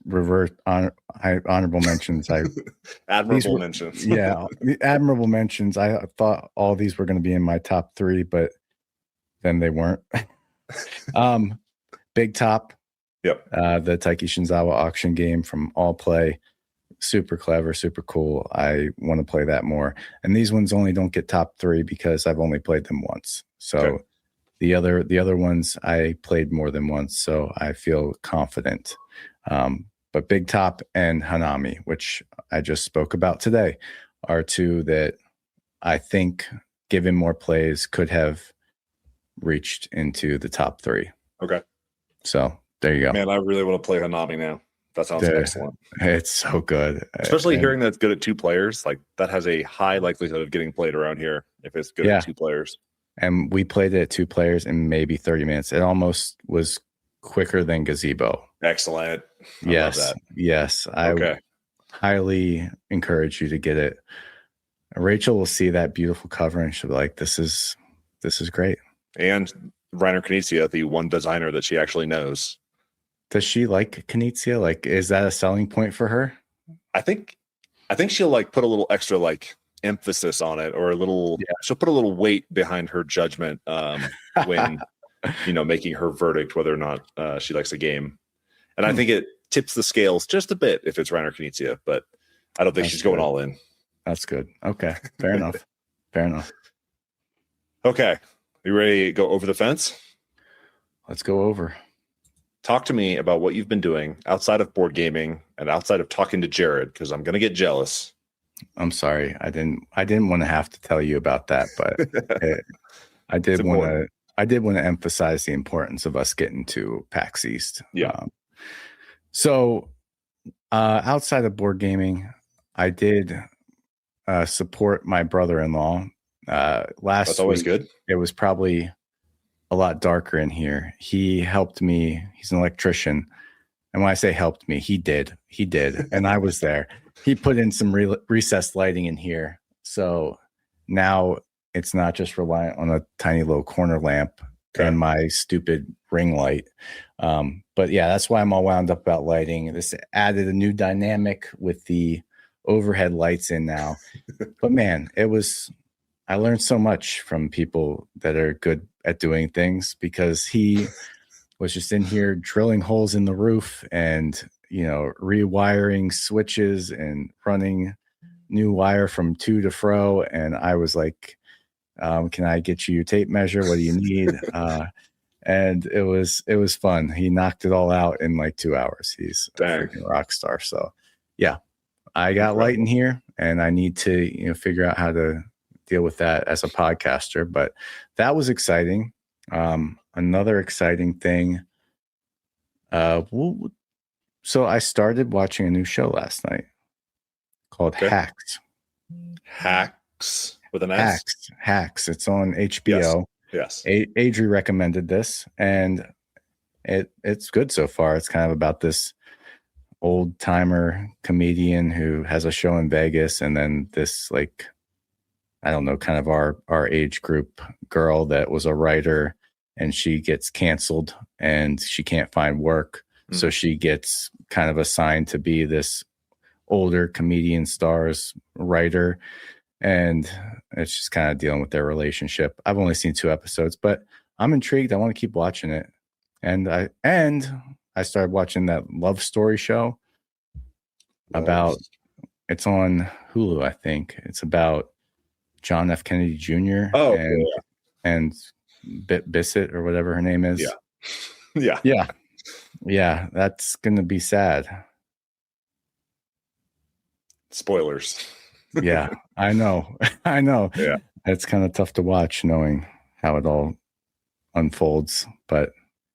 reverse honorable mentions. Admirable mentions. Yeah. Admirable mentions. I thought all these were going to be in my top 3, but then they weren't. Big Top. Yep. The Taiki Shinzawa auction game from All Play. Super clever, super cool. I want to play that more. And these ones only don't get top 3 because I've only played them once. So okay. the other ones I played more than once, so I feel confident. But Big Top and Hanami, which I just spoke about today, are 2 that I think, given more plays, could have reached into the top 3. Okay. So there you go. Man, I really want to play Hanami now. That sounds excellent. It's so good. Especially hearing that it's good at 2 players. Like, that has a high likelihood of getting played around here if it's good at 2 players. And we played it at 2 players in maybe 30 minutes. It almost was quicker than Gazebo. Excellent. I yes. love that. Yes. I highly encourage you to get it. Rachel will see that beautiful cover and she'll be like, this is great. And Reiner Knizia, the one designer that she actually knows. Does she like Knizia? Like, is that a selling point for her? I think she'll like put a little extra like emphasis on it, or a little. Yeah. She'll put a little weight behind her judgment when making her verdict whether or not she likes a game. And I think it tips the scales just a bit if it's Reiner Knizia, but I don't think she's going all in. That's good. Okay, fair enough. Fair enough. Okay, you ready to go over the fence? Let's go over. Talk to me about what you've been doing outside of board gaming and outside of talking to Jared, because I'm going to get jealous. I'm sorry. I didn't want to have to tell you about that, but I did want to emphasize the importance of us getting to PAX East. Yeah. So outside of board gaming, I did support my brother-in-law. That's always good. It was probably a lot darker in here. He helped me. He's an electrician. And when I say helped me, he did. And I was there. He put in some recessed lighting in here. So now it's not just reliant on a tiny little corner lamp and my stupid ring light. But yeah, that's why I'm all wound up about lighting. This added a new dynamic with the overhead lights in now. But man, I learned so much from people that are good at doing things, because he was just in here drilling holes in the roof and, rewiring switches and running new wire from to to fro. And I was like, can I get you your tape measure? What do you need? And it was fun. He knocked it all out in like 2 hours. He's a freaking rock star. So yeah, I got light in here and I need to, figure out how to deal with that as a podcaster, but that was exciting. Another exciting thing. So I started watching a new show last night called Hacks. Hacks with an S? Hacks. It's on HBO. Yes. Adri recommended this, and it's good so far. It's kind of about this old timer comedian who has a show in Vegas, and then this like, I don't know, kind of our age group girl that was a writer, and she gets canceled and she can't find work. Mm-hmm. So she gets kind of assigned to be this older comedian star's writer. And it's just kind of dealing with their relationship. I've only seen 2 episodes, but I'm intrigued. I want to keep watching it. And I started watching that Love Story show it's on Hulu, I think. It's about John F. Kennedy Jr. And Bissett or whatever her name is. Yeah. That's gonna be sad. Spoilers. Yeah, I know. I know. Yeah. It's kind of tough to watch knowing how it all unfolds. But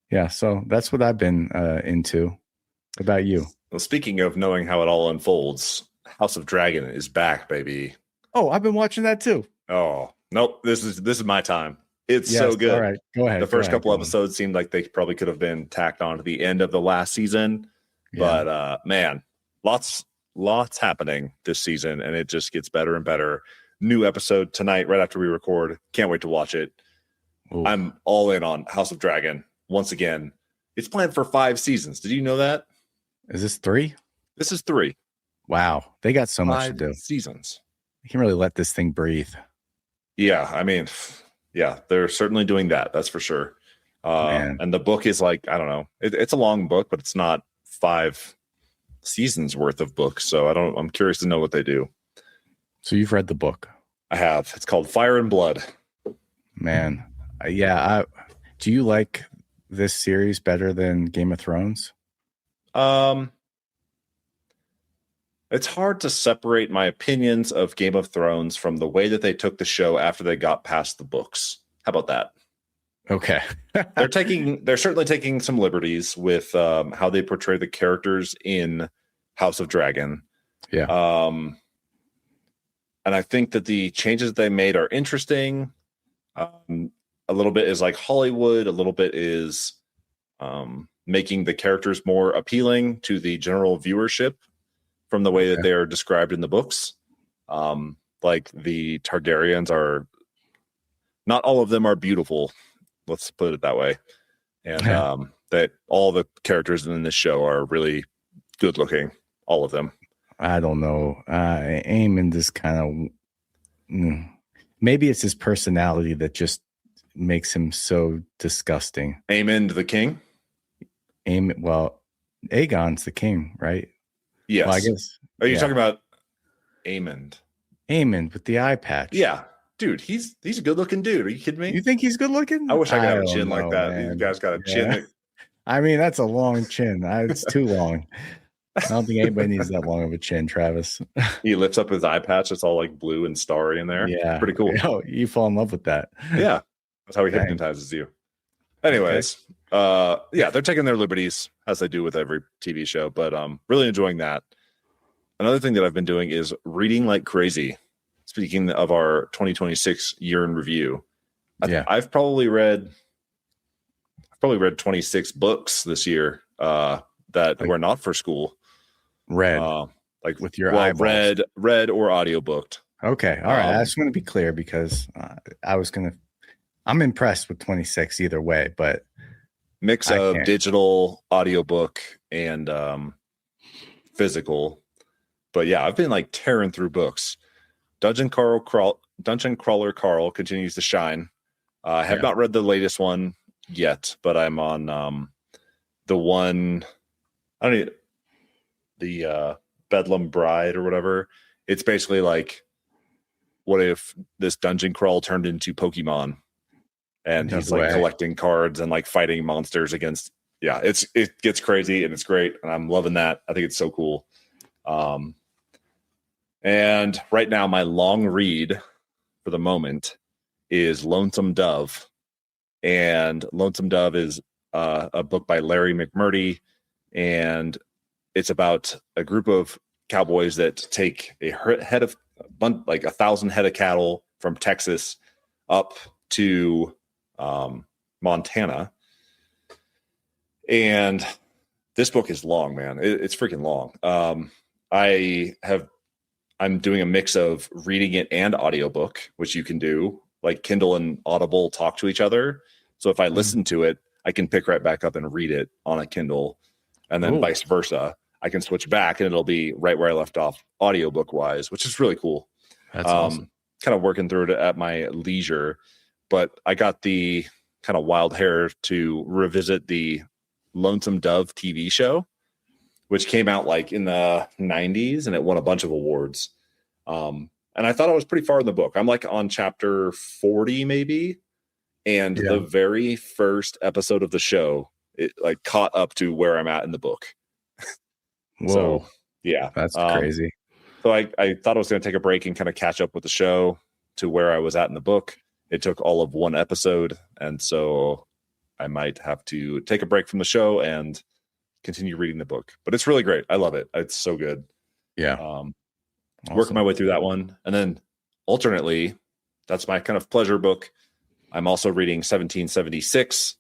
yeah, so that's what I've been into. What about you? Well, speaking of knowing how it all unfolds, House of Dragon is back, baby. Oh, I've been watching that too. Oh, nope. This is my time. It's Yes, so good. All right, go ahead. The first couple episodes seemed like they probably could have been tacked on to the end of the last season. Yeah. But man, lots happening this season, and it just gets better and better. New episode tonight, right after we record. Can't wait to watch it. Ooh. I'm all in on House of Dragon. Once again, it's planned for 5 seasons. Did you know that? Is this 3? This is 3. Wow, they got so much to 5 do. seasons. You can really let this thing breathe. Yeah, I mean, yeah, they're certainly doing that. That's for sure. And the book is like, I don't know. It's a long book, but it's not 5 seasons worth of books. So I'm curious to know what they do. So you've read the book? I have. It's called Fire and Blood. Man, yeah. Do you like this series better than Game of Thrones? It's hard to separate my opinions of Game of Thrones from the way that they took the show after they got past the books. How about that? Okay. They're certainly taking some liberties with how they portray the characters in House of Dragon. Yeah. And I think that the changes they made are interesting. A little bit is like Hollywood, a little bit is making the characters more appealing to the general viewership from the way that they are described in the books. Like the Targaryens are, not all of them are beautiful. Let's put it that way. And that all the characters in this show are really good looking. All of them. I don't know. Aemond is kind of, maybe it's his personality that just makes him so disgusting. Aemond the king? Well, Aegon's the king, right? Yes. Well, I guess. Are you talking about Aemond? Aemond with the eye patch. Yeah. Dude, he's a good looking dude. Are you kidding me? You think he's good looking? I wish I could have a chin like that. Man. These guys got a chin. That... I mean, that's a long chin. It's too long. I don't think anybody needs that long of a chin, Travis. He lifts up his eye patch. It's all like blue and starry in there. Yeah. Pretty cool. Oh, you fall in love with that. Yeah. That's how he hypnotizes you. Anyways, yeah, they're taking their liberties as they do with every TV show, but really enjoying that. Another thing that I've been doing is reading like crazy. Speaking of our 2026 year in review, I've probably read 26 books this year that were not for school. Read like with your eyeballs. read or audiobooked. Okay, all right. I just want to be clear because I'm impressed with 26 either way, but mix of digital, audiobook, and physical. But yeah, I've been like tearing through books. Dungeon Crawler Carl continues to shine. I have not read the latest one yet, but I'm on the one. I don't know, the Bedlam Bride or whatever. It's basically like, what if this dungeon crawl turned into Pokemon, and he's like collecting cards and like fighting monsters against. Yeah, it gets crazy and it's great, and I'm loving that. I think it's so cool. And right now, my long read for the moment is Lonesome Dove. And Lonesome Dove is a book by Larry McMurtry. And it's about a group of cowboys that take a head of like 1,000 head of cattle from Texas up to Montana. And this book is long, man. It's freaking long. I'm doing a mix of reading it and audiobook, which you can do. Like Kindle and Audible talk to each other. So if I listen to it, I can pick right back up and read it on a Kindle, and then vice versa. I can switch back and it'll be right where I left off audiobook wise, which is really cool. That's awesome. Kind of working through it at my leisure, but I got the kind of wild hair to revisit the Lonesome Dove TV show, which came out like in the 90s and it won a bunch of awards. And I thought I was pretty far in the book. I'm like on chapter 40 maybe. And the very first episode of the show, it like caught up to where I'm at in the book. Whoa. So yeah, that's crazy. So I thought I was going to take a break and kind of catch up with the show to where I was at in the book. It took all of one episode, and so I might have to take a break from the show and continue reading the book. But it's really great. I love it. It's so good. Yeah. Working my way through that one. And then alternately, that's my kind of pleasure book. I'm also reading 1776,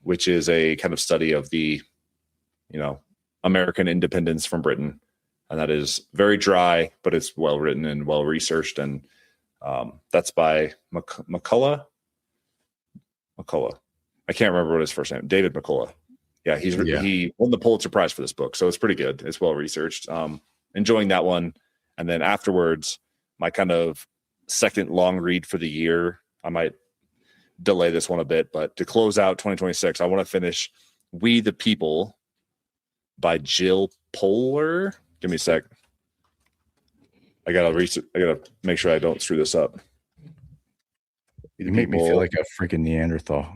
which is a kind of study of the, American independence from Britain. And that is very dry, but it's well written and well researched. And that's by McCullough. I can't remember what his first name. David McCullough. Yeah, he won the Pulitzer Prize for this book, so it's pretty good. It's well researched. Enjoying that one, and then afterwards, my kind of second long read for the year. I might delay this one a bit, but to close out 2026, I want to finish "We the People" by Jill Poehler. Give me a sec. I gotta make sure I don't screw this up. You make me feel like a freaking Neanderthal.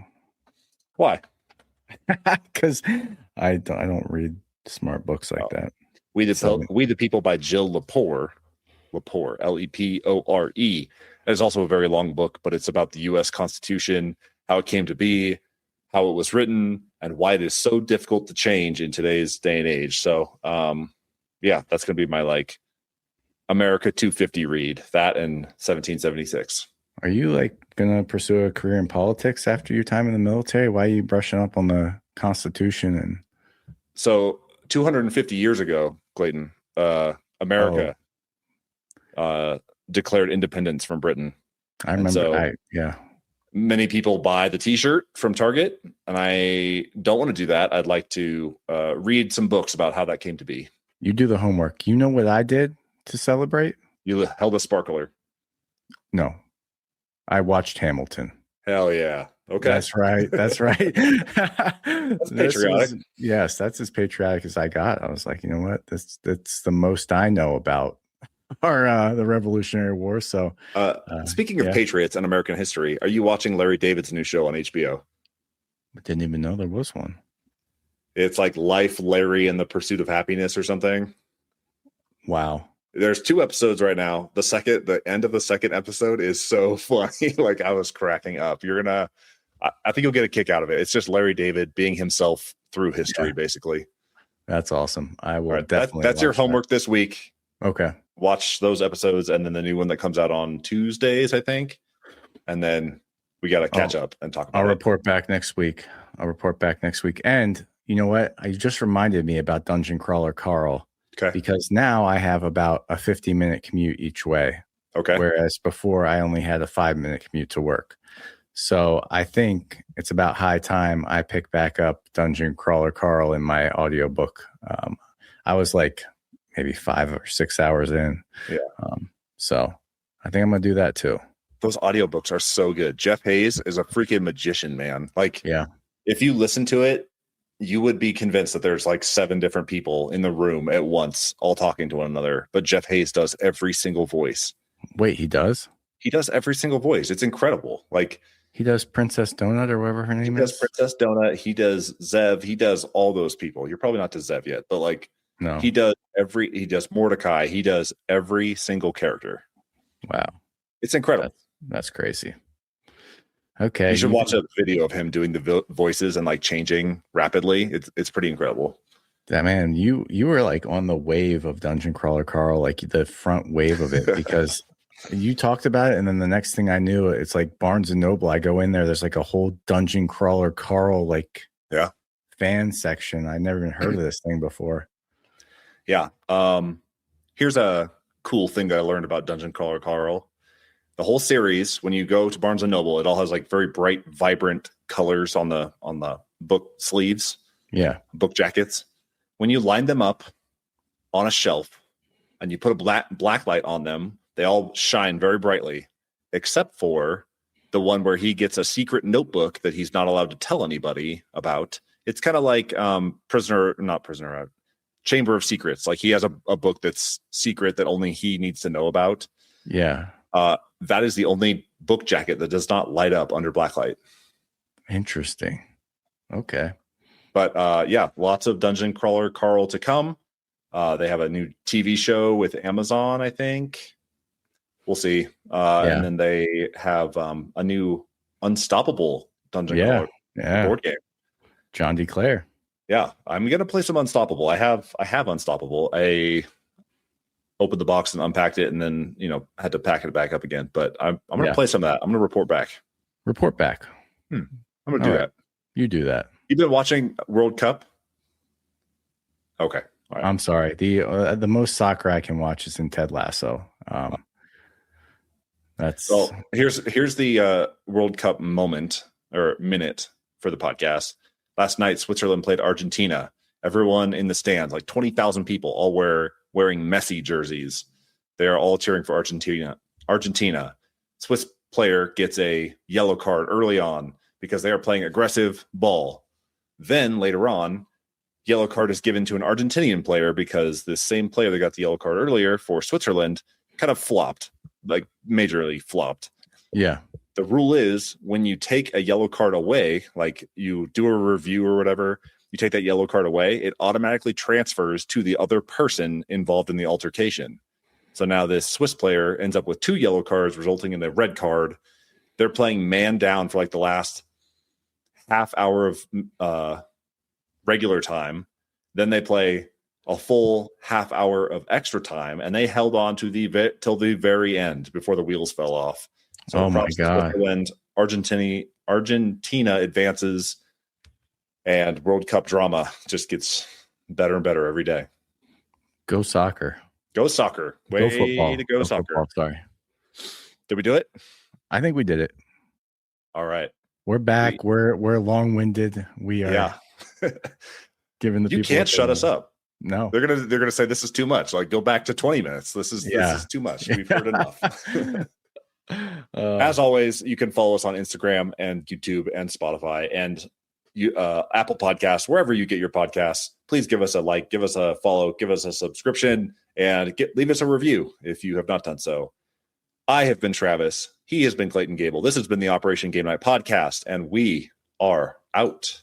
Why? Because I don't read smart books like that. We the People by Jill Lepore, Lepore. It is also a very long book, but it's about the U.S. Constitution, how it came to be, how it was written, and why it is so difficult to change in today's day and age. So, that's going to be my America 250 read. That and 1776. Are you going to pursue a career in politics after your time in the military? Why are you brushing up on the Constitution? And so 250 years ago, Clayton, America declared independence from Britain. I remember. Many people buy the T-shirt from Target, and I don't want to do that. I'd like to read some books about how that came to be. You do the homework. You know what I did to celebrate? You held a sparkler. No. I watched Hamilton. Hell yeah. Okay. That's right. That's patriotic. Yes, that's as patriotic as I got. I was like, you know what? That's the most I know about the Revolutionary War. So speaking of patriots and American history, are you watching Larry David's new show on HBO? I didn't even know there was one. It's like Life, Larry, and the Pursuit of Happiness or something. Wow. There's 2 episodes right now. The end of the second episode is so funny. I was cracking up. I think you'll get a kick out of it. It's just Larry David being himself through history, basically. That's awesome. I will definitely. That's your homework this week. Okay. Watch those episodes, and then the new one that comes out on Tuesdays, I think. And then we got to catch up and talk about it. I'll report back next week. And you know what? You just reminded me about Dungeon Crawler Carl. Okay. Because now I have about a 50-minute commute each way. Okay. Whereas before I only had a 5-minute commute to work. So I think it's about high time I pick back up Dungeon Crawler Carl in my audiobook. I was maybe 5 or 6 hours in. Yeah. So I think I'm going to do that too. Those audiobooks are so good. Jeff Hayes is a freaking magician, man. If you listen to it, you would be convinced that there's 7 different people in the room at once, all talking to one another. But Jeff Hayes does every single voice. Wait, he does? He does every single voice. It's incredible. He does Princess Donut or whatever her name is. He does Princess Donut. He does Zev. He does all those people. You're probably not to Zev yet, but no. He does Mordecai. He does every single character. Wow. It's incredible. That's crazy. Okay. You should watch a video of him doing the voices and changing rapidly. It's pretty incredible. That man, you were on the wave of Dungeon Crawler Carl, the front wave of it, because you talked about it, and then the next thing I knew, it's Barnes and Noble. I go in there's a whole Dungeon Crawler Carl fan section. I never even heard of this thing before. Yeah. Here's a cool thing that I learned about Dungeon Crawler Carl. The whole series, when you go to Barnes and Noble, it all has very bright, vibrant colors on the book sleeves. Yeah. Book jackets. When you line them up on a shelf and you put a black light on them, they all shine very brightly, except for the one where he gets a secret notebook that he's not allowed to tell anybody about. It's kind of like Chamber of Secrets. He has a book that's secret that only he needs to know about. Yeah. That is the only book jacket that does not light up under blacklight. Interesting. Okay. But lots of Dungeon Crawler Carl to come. They have a new TV show with Amazon, I think. We'll see. And then they have a new Unstoppable dungeon crawler board game. John DeClaire. Yeah, I'm gonna play some Unstoppable. I have Unstoppable. I opened the box and unpacked it, and then had to pack it back up again. But I'm gonna play some of that. I'm gonna report back. I'm gonna do that. You do that. You've been watching World Cup? Okay. All right. I'm sorry. The most soccer I can watch is in Ted Lasso. That's here's the World Cup moment or minute for the podcast. Last night, Switzerland played Argentina. Everyone in the stands, like 20,000 people, all wearing Messi jerseys. They are all cheering for Argentina. Swiss player gets a yellow card early on because they are playing aggressive ball. Then later on, yellow card is given to an Argentinian player because the same player that got the yellow card earlier for Switzerland kind of flopped, like majorly flopped. Yeah. The rule is when you take a yellow card away, like you do a review or whatever, you take that yellow card away, it automatically transfers to the other person involved in the altercation. So now this Swiss player ends up with 2 yellow cards, resulting in a red card. They're playing man down for like the last half hour of regular time. Then they play a full half hour of extra time, and they held on to till the very end before the wheels fell off. So oh my God. Argentina advances, and World Cup drama just gets better and better every day. Go soccer. Go soccer. Go football. To go soccer. Football, sorry. Did we do it? I think we did it. All right. We're back. We're long-winded. We are giving the people. You can't shut us up. No. They're gonna say this is too much. Like, go back to 20 minutes. This is too much. We've heard enough. As always, you can follow us on Instagram and YouTube and Spotify and Apple Podcasts, wherever you get your podcasts. Please give us a like, give us a follow, give us a subscription, and leave us a review if you have not done so. I have been Travis. He has been Clayton Gable. This has been the Operation Game Night podcast, and we are out.